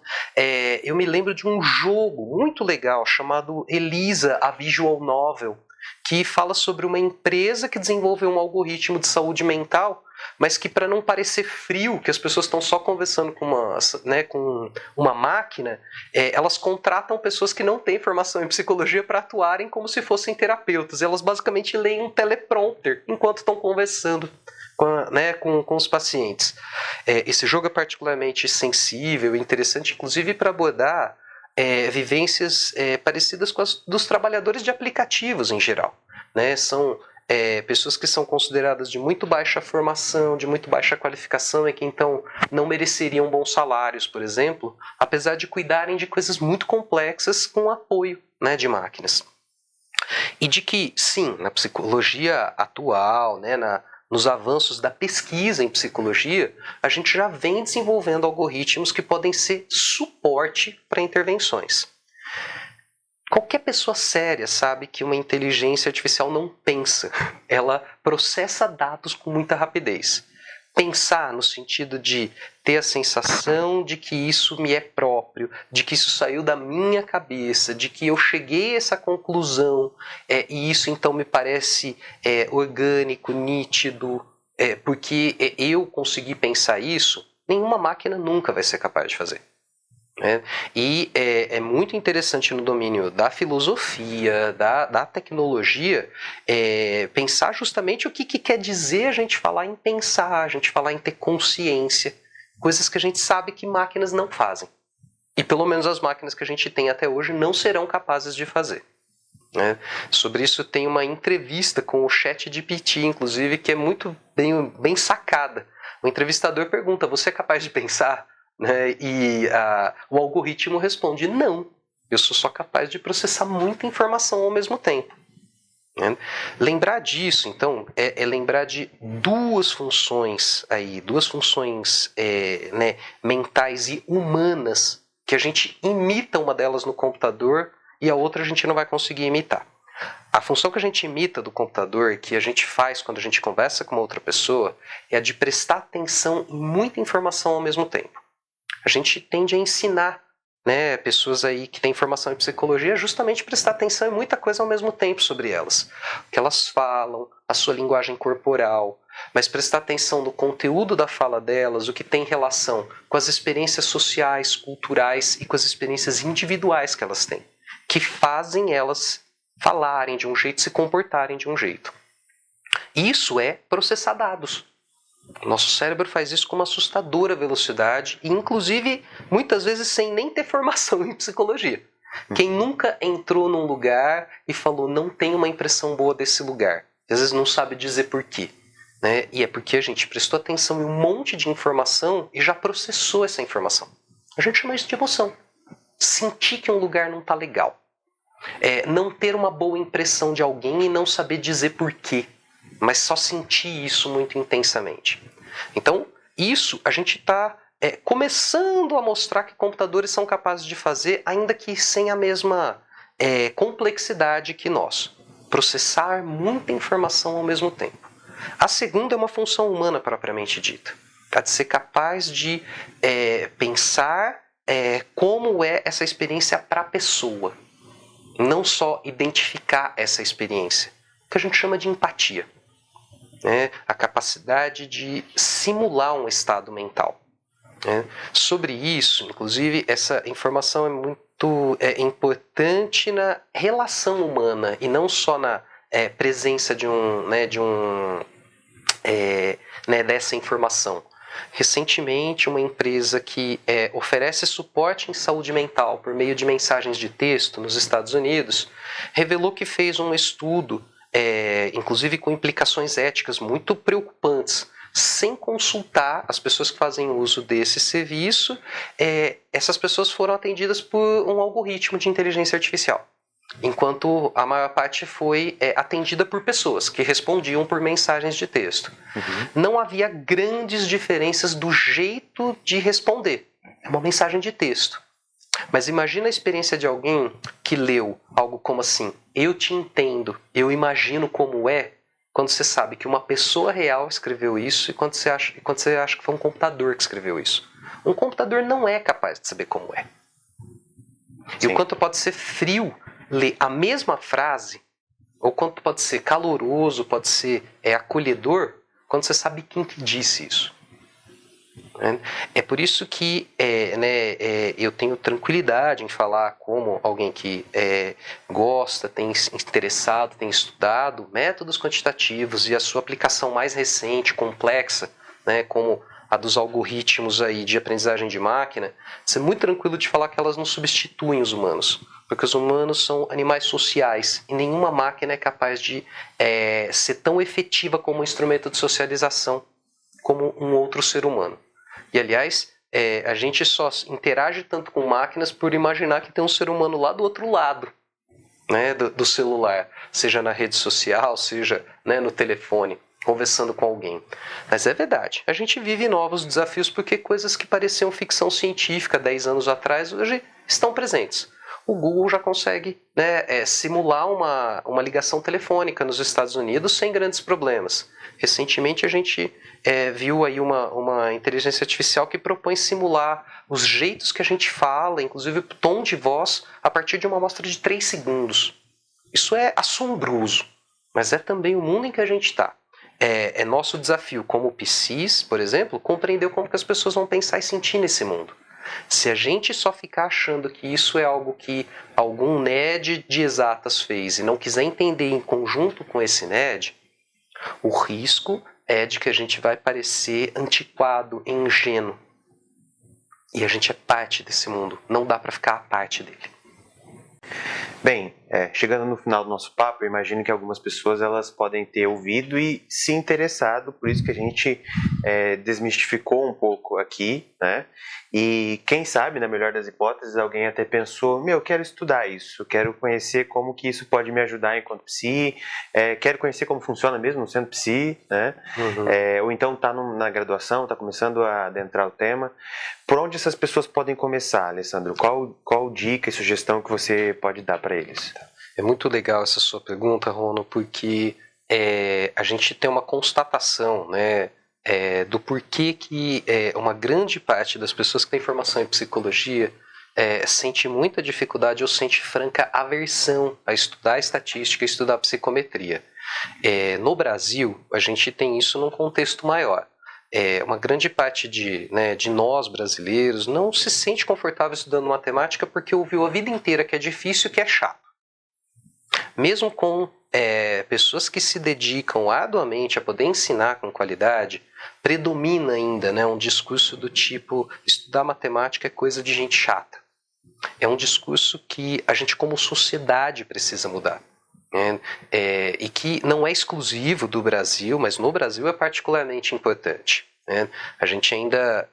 Eu me lembro de um jogo muito legal chamado Elisa, a Visual Novel, que fala sobre uma empresa que desenvolveu um algoritmo de saúde mental, mas que, para não parecer frio, que as pessoas estão só conversando com uma máquina, elas contratam pessoas que não têm formação em psicologia para atuarem como se fossem terapeutas. Elas basicamente leem um teleprompter enquanto estão conversando com os pacientes. Esse jogo é particularmente sensível e interessante, inclusive para abordar vivências parecidas com as dos trabalhadores de aplicativos em geral, né? São pessoas que são consideradas de muito baixa formação, de muito baixa qualificação e que então não mereceriam bons salários, por exemplo, apesar de cuidarem de coisas muito complexas com apoio, né, de máquinas. E de que, sim, na psicologia atual, né, nos avanços da pesquisa em psicologia, a gente já vem desenvolvendo algoritmos que podem ser suporte para intervenções. Qualquer pessoa séria sabe que uma inteligência artificial não pensa, ela processa dados com muita rapidez. Pensar no sentido de ter a sensação de que isso me é próprio, de que isso saiu da minha cabeça, de que eu cheguei a essa conclusão, e isso então me parece orgânico, nítido, porque eu consegui pensar isso, nenhuma máquina nunca vai ser capaz de fazer. E é muito interessante no domínio da filosofia, da tecnologia, pensar justamente o que quer dizer a gente falar em pensar, a gente falar em ter consciência, coisas que a gente sabe que máquinas não fazem. E pelo menos as máquinas que a gente tem até hoje não serão capazes de fazer. Sobre isso tem uma entrevista com o ChatGPT, inclusive, que é muito bem sacada. O entrevistador pergunta, você é capaz de pensar? E o algoritmo responde, não, eu sou só capaz de processar muita informação ao mesmo tempo. Lembrar disso, então, é lembrar de duas funções mentais e humanas, que a gente imita uma delas no computador e a outra a gente não vai conseguir imitar. A função que a gente imita do computador, que a gente faz quando a gente conversa com uma outra pessoa, é a de prestar atenção em muita informação ao mesmo tempo. A gente tende a ensinar pessoas aí que têm formação em psicologia justamente prestar atenção em muita coisa ao mesmo tempo sobre elas. O que elas falam, a sua linguagem corporal, mas prestar atenção no conteúdo da fala delas, o que tem relação com as experiências sociais, culturais e com as experiências individuais que elas têm, que fazem elas falarem de um jeito, se comportarem de um jeito. Isso é processar dados. O nosso cérebro faz isso com uma assustadora velocidade e, inclusive, muitas vezes sem nem ter formação em psicologia. Quem nunca entrou num lugar e falou, não tem uma impressão boa desse lugar, às vezes não sabe dizer por quê. E é porque a gente prestou atenção em um monte de informação e já processou essa informação. A gente chama isso de emoção. Sentir que um lugar não está legal. Não ter uma boa impressão de alguém e não saber dizer por quê. Mas só sentir isso muito intensamente. Então, isso a gente está começando a mostrar que computadores são capazes de fazer, ainda que sem a mesma complexidade que nós. Processar muita informação ao mesmo tempo. A segunda é uma função humana propriamente dita. A de ser capaz de pensar como é essa experiência para a pessoa. Não só identificar essa experiência, que a gente chama de empatia. A capacidade de simular um estado mental. Sobre isso, inclusive, essa informação é muito importante na relação humana e não só na presença dessa informação. Recentemente, uma empresa que oferece suporte em saúde mental por meio de mensagens de texto nos Estados Unidos revelou que fez um estudo inclusive com implicações éticas muito preocupantes, sem consultar as pessoas que fazem uso desse serviço. Essas pessoas foram atendidas por um algoritmo de inteligência artificial, enquanto a maior parte foi atendida por pessoas que respondiam por mensagens de texto. Não havia grandes diferenças do jeito de responder. É uma mensagem de texto. Mas imagina a experiência de alguém que leu algo como assim, eu te entendo, eu imagino como é, quando você sabe que uma pessoa real escreveu isso e quando você acha que foi um computador que escreveu isso. Um computador não é capaz de saber como é. Sim. E o quanto pode ser frio ler a mesma frase, ou quanto pode ser caloroso, pode ser acolhedor, quando você sabe quem que disse isso. É por isso que eu tenho tranquilidade em falar como alguém que gosta, tem se interessado, tem estudado métodos quantitativos e a sua aplicação mais recente, complexa, como a dos algoritmos aí de aprendizagem de máquina, ser muito tranquilo de falar que elas não substituem os humanos, porque os humanos são animais sociais e nenhuma máquina é capaz de ser tão efetiva como um instrumento de socialização como um outro ser humano. E, aliás, a gente só interage tanto com máquinas por imaginar que tem um ser humano lá do outro lado do celular, seja na rede social, seja no telefone, conversando com alguém. Mas é verdade, a gente vive novos desafios porque coisas que pareciam ficção científica 10 anos atrás hoje estão presentes. o Google já consegue, né, simular uma ligação telefônica nos Estados Unidos sem grandes problemas. Recentemente a gente viu aí uma inteligência artificial que propõe simular os jeitos que a gente fala, inclusive o tom de voz, a partir de uma amostra de 3 segundos. Isso é assombroso, mas é também o mundo em que a gente está. É nosso desafio como PCs, por exemplo, compreender como que as pessoas vão pensar e sentir nesse mundo. Se a gente só ficar achando que isso é algo que algum nerd de exatas fez e não quiser entender em conjunto com esse nerd, o risco é de que a gente vai parecer antiquado, ingênuo. E a gente é parte desse mundo, não dá para ficar a parte dele. Bem, chegando no final do nosso papo, eu imagino que algumas pessoas elas podem ter ouvido e se interessado, por isso que a gente desmistificou um pouco aqui, né? E quem sabe, na melhor das hipóteses, alguém até pensou, eu quero estudar isso, quero conhecer como que isso pode me ajudar enquanto psi, quero conhecer como funciona mesmo sendo psi, né? Ou então está na graduação, está começando a adentrar o tema. Por onde essas pessoas podem começar, Alessandro? Qual dica e sugestão que você pode dar para eles? É muito legal essa sua pergunta, Rono, porque a gente tem uma constatação, né, do porquê que uma grande parte das pessoas que têm formação em psicologia sente muita dificuldade ou sente franca aversão a estudar estatística e estudar psicometria. No Brasil, a gente tem isso num contexto maior. Uma grande parte de nós brasileiros não se sente confortável estudando matemática porque ouviu a vida inteira que é difícil e que é chato. Mesmo com pessoas que se dedicam arduamente a poder ensinar com qualidade, predomina ainda um discurso do tipo estudar matemática é coisa de gente chata. É um discurso que a gente como sociedade precisa mudar. E que não é exclusivo do Brasil, mas no Brasil é particularmente importante. A gente ainda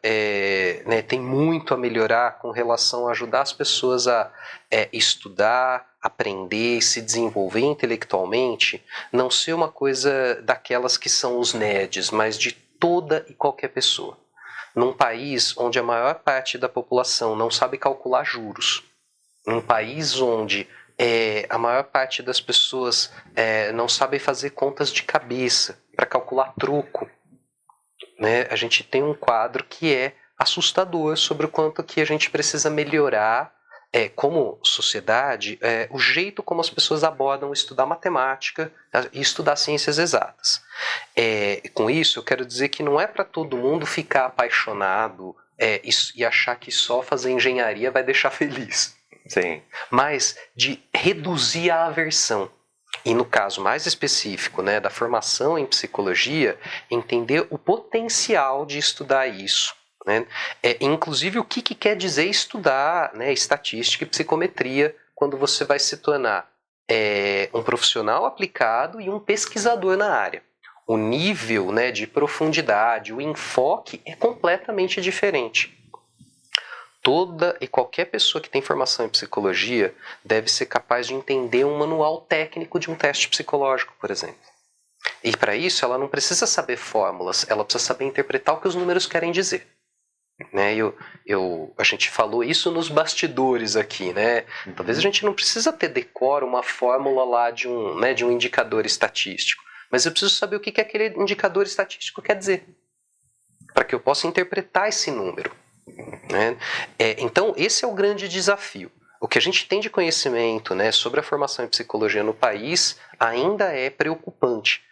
tem muito a melhorar com relação a ajudar as pessoas a estudar, aprender, se desenvolver intelectualmente, não ser uma coisa daquelas que são os nerds, mas de toda e qualquer pessoa. Num país onde a maior parte da população não sabe calcular juros, num país onde a maior parte das pessoas não sabe fazer contas de cabeça para calcular troco, né? A gente tem um quadro que é assustador sobre o quanto que a gente precisa melhorar como sociedade o jeito como as pessoas abordam estudar matemática e estudar ciências exatas. Com isso eu quero dizer que não é para todo mundo ficar apaixonado e achar que só fazer engenharia vai deixar feliz. Sim. Mas de reduzir a aversão. E no caso mais específico da formação em psicologia, entender o potencial de estudar isso. Inclusive o que quer dizer estudar estatística e psicometria quando você vai se tornar um profissional aplicado e um pesquisador na área. O nível de profundidade, o enfoque é completamente diferente. Toda e qualquer pessoa que tem formação em psicologia deve ser capaz de entender um manual técnico de um teste psicológico, por exemplo. E para isso ela não precisa saber fórmulas, ela precisa saber interpretar o que os números querem dizer. A gente falou isso nos bastidores aqui, né? Talvez a gente não precisa ter decoro uma fórmula lá de um indicador estatístico, mas eu preciso saber o que aquele indicador estatístico quer dizer, para que eu possa interpretar esse número. Então esse é o grande desafio. O que a gente tem de conhecimento sobre a formação em psicologia no país ainda é preocupante.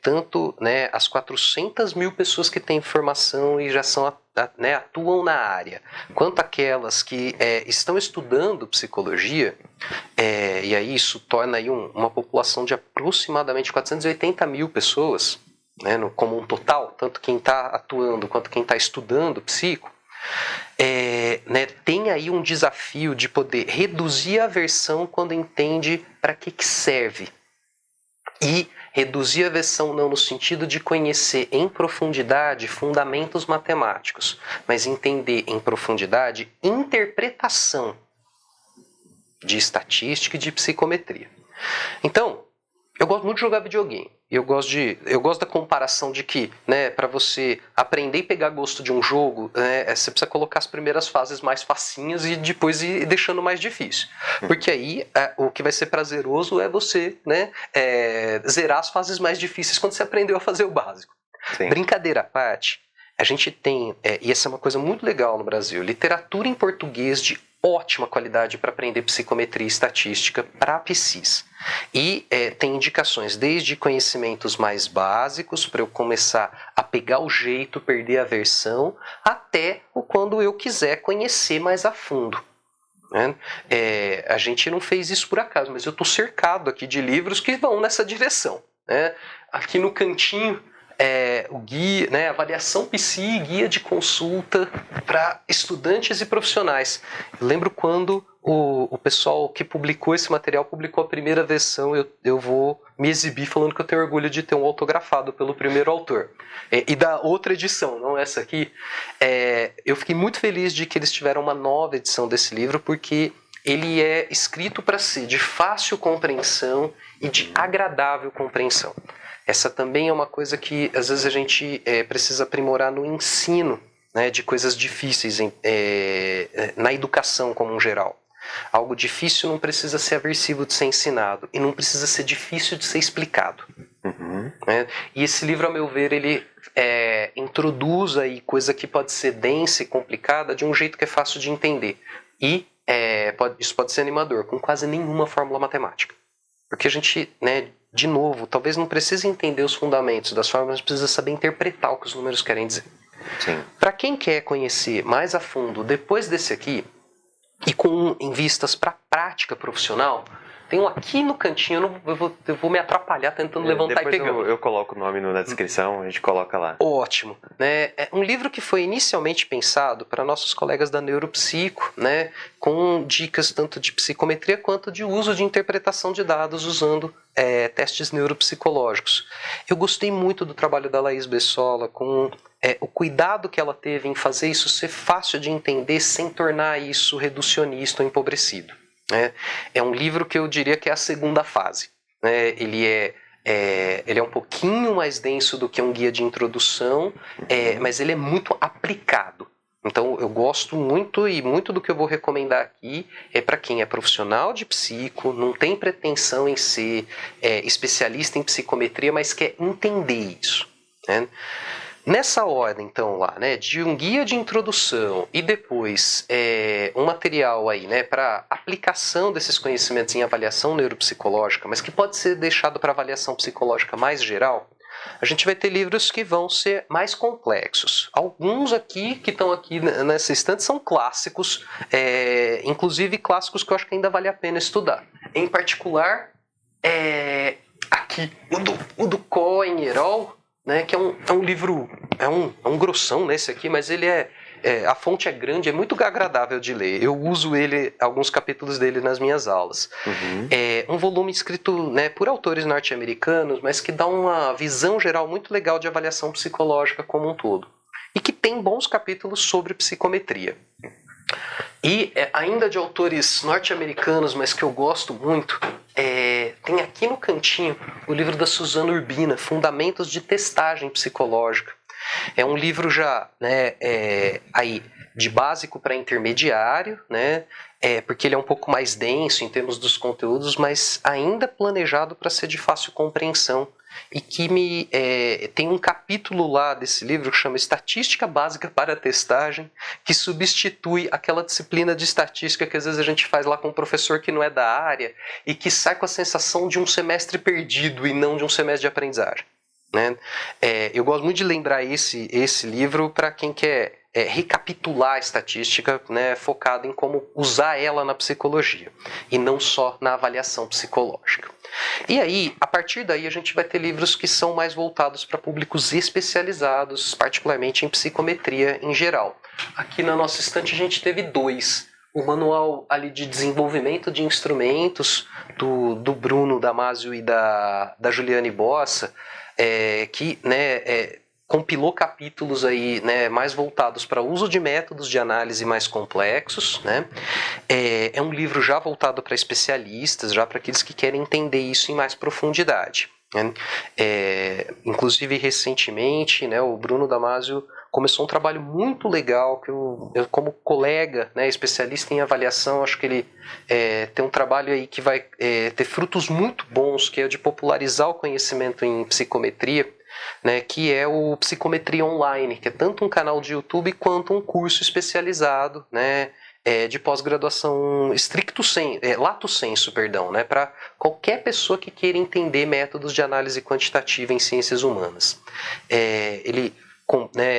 Tanto as 400 mil pessoas que têm formação e já atuam na área, quanto aquelas que estão estudando psicologia, e aí isso torna aí uma população de aproximadamente 480 mil pessoas, como um total, tanto quem está atuando quanto quem está estudando psico. Tem aí um desafio de poder reduzir a aversão quando entende para que serve. E reduzir a aversão não no sentido de conhecer em profundidade fundamentos matemáticos, mas entender em profundidade interpretação de estatística e de psicometria. Então, Eu gosto muito de jogar videogame. Eu gosto da comparação de que, né, para você aprender e pegar gosto de um jogo, né, você precisa colocar as primeiras fases mais facinhas e depois ir deixando mais difícil. Porque aí o que vai ser prazeroso é você, né, zerar as fases mais difíceis quando você aprendeu a fazer o básico. Sim. Brincadeira à parte, a gente tem, e essa é uma coisa muito legal no Brasil, literatura em português de ótima qualidade para aprender psicometria e estatística para PSIS. E tem indicações desde conhecimentos mais básicos, para eu começar a pegar o jeito, perder a versão, até o quando eu quiser conhecer mais a fundo. Né? A gente não fez isso por acaso, mas eu estou cercado aqui de livros que vão nessa direção. Né? Aqui no cantinho, o guia, né, avaliação PSI, guia de consulta para estudantes e profissionais. Eu lembro quando o pessoal que publicou esse material publicou a primeira versão, eu vou me exibir falando que eu tenho orgulho de ter um autografado pelo primeiro autor. E da outra edição, não essa aqui, eu fiquei muito feliz de que eles tiveram uma nova edição desse livro, porque ele é escrito para ser de fácil compreensão e de agradável compreensão. Essa também é uma coisa que às vezes a gente precisa aprimorar no ensino, né, de coisas difíceis na educação como um geral. Algo difícil não precisa ser aversivo de ser ensinado e não precisa ser difícil de ser explicado. Uhum. Né? E esse livro, a meu ver, ele introduz aí coisa que pode ser densa e complicada de um jeito que é fácil de entender. E isso pode ser animador, com quase nenhuma fórmula matemática. Porque a gente, né, de novo, talvez não precise entender os fundamentos das fórmulas, mas precisa saber interpretar o que os números querem dizer. Para quem quer conhecer mais a fundo depois desse aqui, e em vistas para a prática profissional, tem um aqui no cantinho, eu vou me atrapalhar tentando levantar e pegando. Eu coloco o nome na descrição, a gente coloca lá. Ótimo. Né? É um livro que foi inicialmente pensado para nossos colegas da Neuropsico, né? Com dicas tanto de psicometria quanto de uso de interpretação de dados usando testes neuropsicológicos. Eu gostei muito do trabalho da Laís Bessola, com o cuidado que ela teve em fazer isso ser fácil de entender sem tornar isso reducionista ou empobrecido. É um livro que eu diria que é a segunda fase. Né? Ele é um pouquinho mais denso do que um guia de introdução, mas ele é muito aplicado. Então eu gosto muito, e muito do que eu vou recomendar aqui é para quem é profissional de psico, não tem pretensão em ser especialista em psicometria, mas quer entender isso. Né? Nessa ordem, então, lá, né, de um guia de introdução e depois um material aí, né, para aplicação desses conhecimentos em avaliação neuropsicológica, mas que pode ser deixado para avaliação psicológica mais geral, a gente vai ter livros que vão ser mais complexos. Alguns aqui que estão aqui nessa estante são clássicos, inclusive clássicos que eu acho que ainda vale a pena estudar. Em particular, aqui, o do Cohen et al., né, que é um livro, é um grossão nesse aqui, mas ele a fonte é grande, é muito agradável de ler. Eu uso alguns capítulos dele nas minhas aulas. Uhum. É um volume escrito, né, por autores norte-americanos, mas que dá uma visão geral muito legal de avaliação psicológica como um todo. E que tem bons capítulos sobre psicometria. E ainda de autores norte-americanos, mas que eu gosto muito, tem aqui no cantinho o livro da Suzana Urbina, Fundamentos de Testagem Psicológica. É um livro já, né, aí de básico para intermediário, né, porque ele é um pouco mais denso em termos dos conteúdos, mas ainda planejado para ser de fácil compreensão. E que tem um capítulo lá desse livro que chama Estatística Básica para a Testagem, que substitui aquela disciplina de estatística que às vezes a gente faz lá com um professor que não é da área e que sai com a sensação de um semestre perdido e não de um semestre de aprendizagem. Né? Eu gosto muito de lembrar esse livro para quem quer recapitular a estatística, né, focado em como usar ela na psicologia e não só na avaliação psicológica. E aí, a partir daí, a gente vai ter livros que são mais voltados para públicos especializados, particularmente em psicometria em geral. Aqui na nossa estante a gente teve 2. O manual ali de desenvolvimento de instrumentos do Bruno Damasio e da Juliane Bossa, que, né, compilou capítulos aí, né, mais voltados para o uso de métodos de análise mais complexos, né? É um livro já voltado para especialistas, já para aqueles que querem entender isso em mais profundidade, né? Inclusive, recentemente, né, o Bruno Damasio começou um trabalho muito legal que eu como colega, né, especialista em avaliação, acho que ele tem um trabalho aí que vai ter frutos muito bons, que é o de popularizar o conhecimento em psicometria, né, que é o Psicometria Online, que é tanto um canal de YouTube quanto um curso especializado, né, de pós-graduação lato sensu, perdão, né, para qualquer pessoa que queira entender métodos de análise quantitativa em ciências humanas. Ele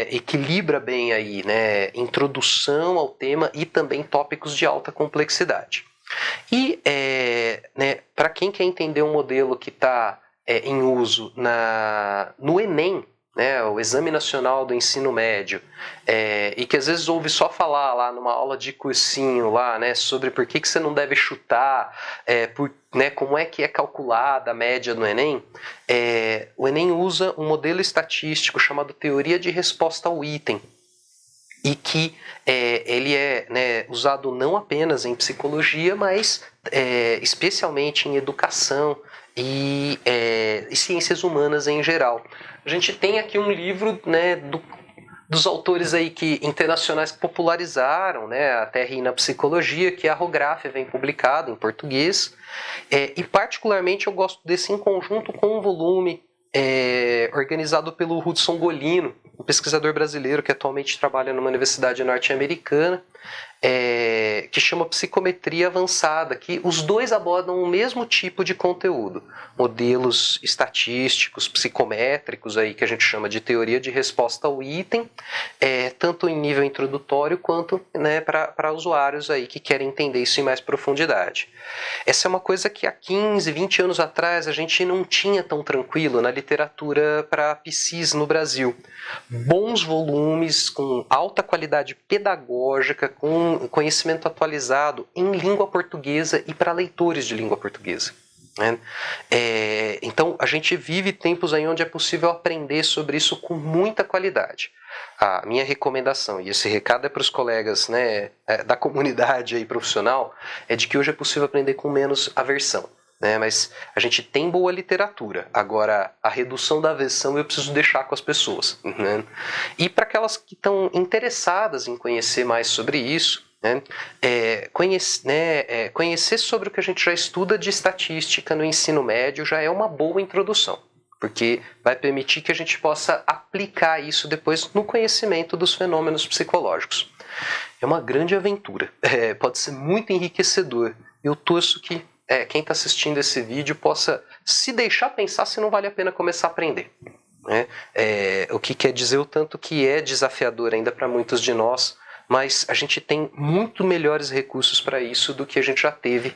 equilibra bem aí, né, introdução ao tema e também tópicos de alta complexidade. E para quem quer entender um modelo que está em uso no Enem, né, o Exame Nacional do Ensino Médio, e que às vezes ouve só falar lá numa aula de cursinho lá, né, sobre por que você não deve chutar, como é que é calculada a média no Enem, o Enem usa um modelo estatístico chamado teoria de resposta ao item, e que ele é usado não apenas em psicologia, mas especialmente em educação e ciências humanas em geral. A gente tem aqui um livro, né, dos autores aí internacionais que popularizaram, né, a TRI na psicologia, que é a Rograph, vem publicado em português, e particularmente eu gosto desse em conjunto com um volume organizado pelo Hudson Golino, um pesquisador brasileiro que atualmente trabalha numa universidade norte-americana, que chama Psicometria Avançada, que os dois abordam o mesmo tipo de conteúdo, modelos estatísticos, psicométricos, aí, que a gente chama de teoria de resposta ao item, tanto em nível introdutório quanto, né, para usuários aí que querem entender isso em mais profundidade. Essa é uma coisa que há 15, 20 anos atrás a gente não tinha tão tranquilo na literatura para PSIS no Brasil. Bons volumes, com alta qualidade pedagógica, com conhecimento atualizado em língua portuguesa e para leitores de língua portuguesa, né? Então a gente vive tempos aí onde é possível aprender sobre isso com muita qualidade. A minha recomendação, e esse recado é para os colegas, né, da comunidade aí profissional, é de que hoje é possível aprender com menos aversão, né? Mas a gente tem boa literatura. Agora, a redução da aversão eu preciso deixar com as pessoas, né? E para aquelas que estão interessadas em conhecer mais sobre isso, né, conhecer sobre o que a gente já estuda de estatística no ensino médio já é uma boa introdução, porque vai permitir que a gente possa aplicar isso depois no conhecimento dos fenômenos psicológicos. É uma grande aventura, pode ser muito enriquecedor. Eu torço que quem está assistindo esse vídeo possa se deixar pensar se não vale a pena começar a aprender, né? O que quer dizer o tanto que é desafiador ainda para muitos de nós, mas a gente tem muito melhores recursos para isso do que a gente já teve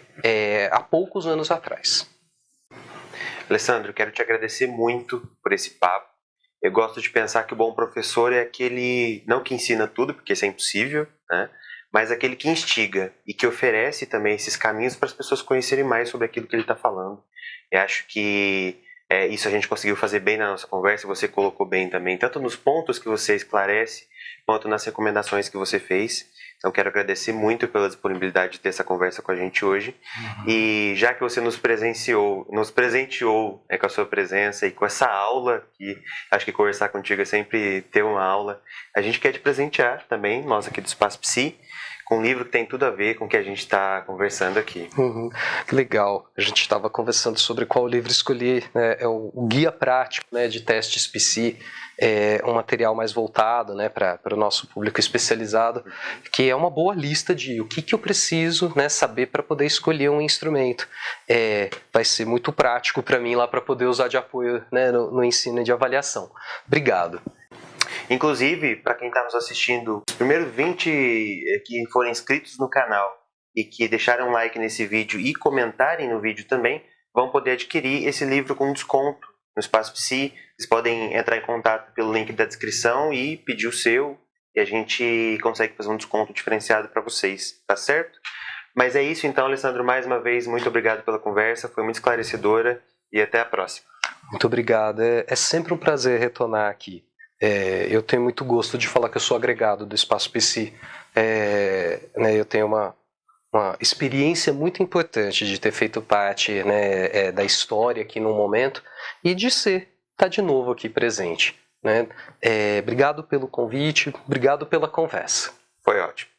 há poucos anos atrás. Alessandro, quero te agradecer muito por esse papo. Eu gosto de pensar que o bom professor é aquele, não que ensina tudo, porque isso é impossível, né? Mas aquele que instiga e que oferece também esses caminhos para as pessoas conhecerem mais sobre aquilo que ele está falando. Eu acho que isso a gente conseguiu fazer bem na nossa conversa, você colocou bem também, tanto nos pontos que você esclarece, quanto nas recomendações que você fez. Então quero agradecer muito pela disponibilidade de ter essa conversa com a gente hoje. E já que você nos presenteou com a sua presença e com essa aula, que acho que conversar contigo é sempre ter uma aula, a gente quer te presentear também, nós aqui do Espaço Psi, com um livro que tem tudo a ver com o que a gente está conversando aqui. Que legal. A gente estava conversando sobre qual livro escolher, né? É o guia prático, né, de testes Psi, um material mais voltado, né, para o nosso público especializado, que é uma boa lista de o que eu preciso, né, saber para poder escolher um instrumento. Vai ser muito prático para mim lá para poder usar de apoio, né, no ensino e de avaliação. Obrigado. Inclusive, para quem está nos assistindo, os primeiros 20 que forem inscritos no canal e que deixaram um like nesse vídeo e comentarem no vídeo também, vão poder adquirir esse livro com desconto no Espaço Psi. Vocês podem entrar em contato pelo link da descrição e pedir o seu, e a gente consegue fazer um desconto diferenciado para vocês, tá certo? Mas é isso então, Alessandro, mais uma vez, muito obrigado pela conversa, foi muito esclarecedora, e até a próxima. Muito obrigado, é sempre um prazer retornar aqui. Eu tenho muito gosto de falar que eu sou agregado do Espaço PC. Né, eu tenho uma experiência muito importante de ter feito parte, né, da história aqui no momento e de estar de novo aqui presente. Né? Obrigado pelo convite, obrigado pela conversa. Foi ótimo.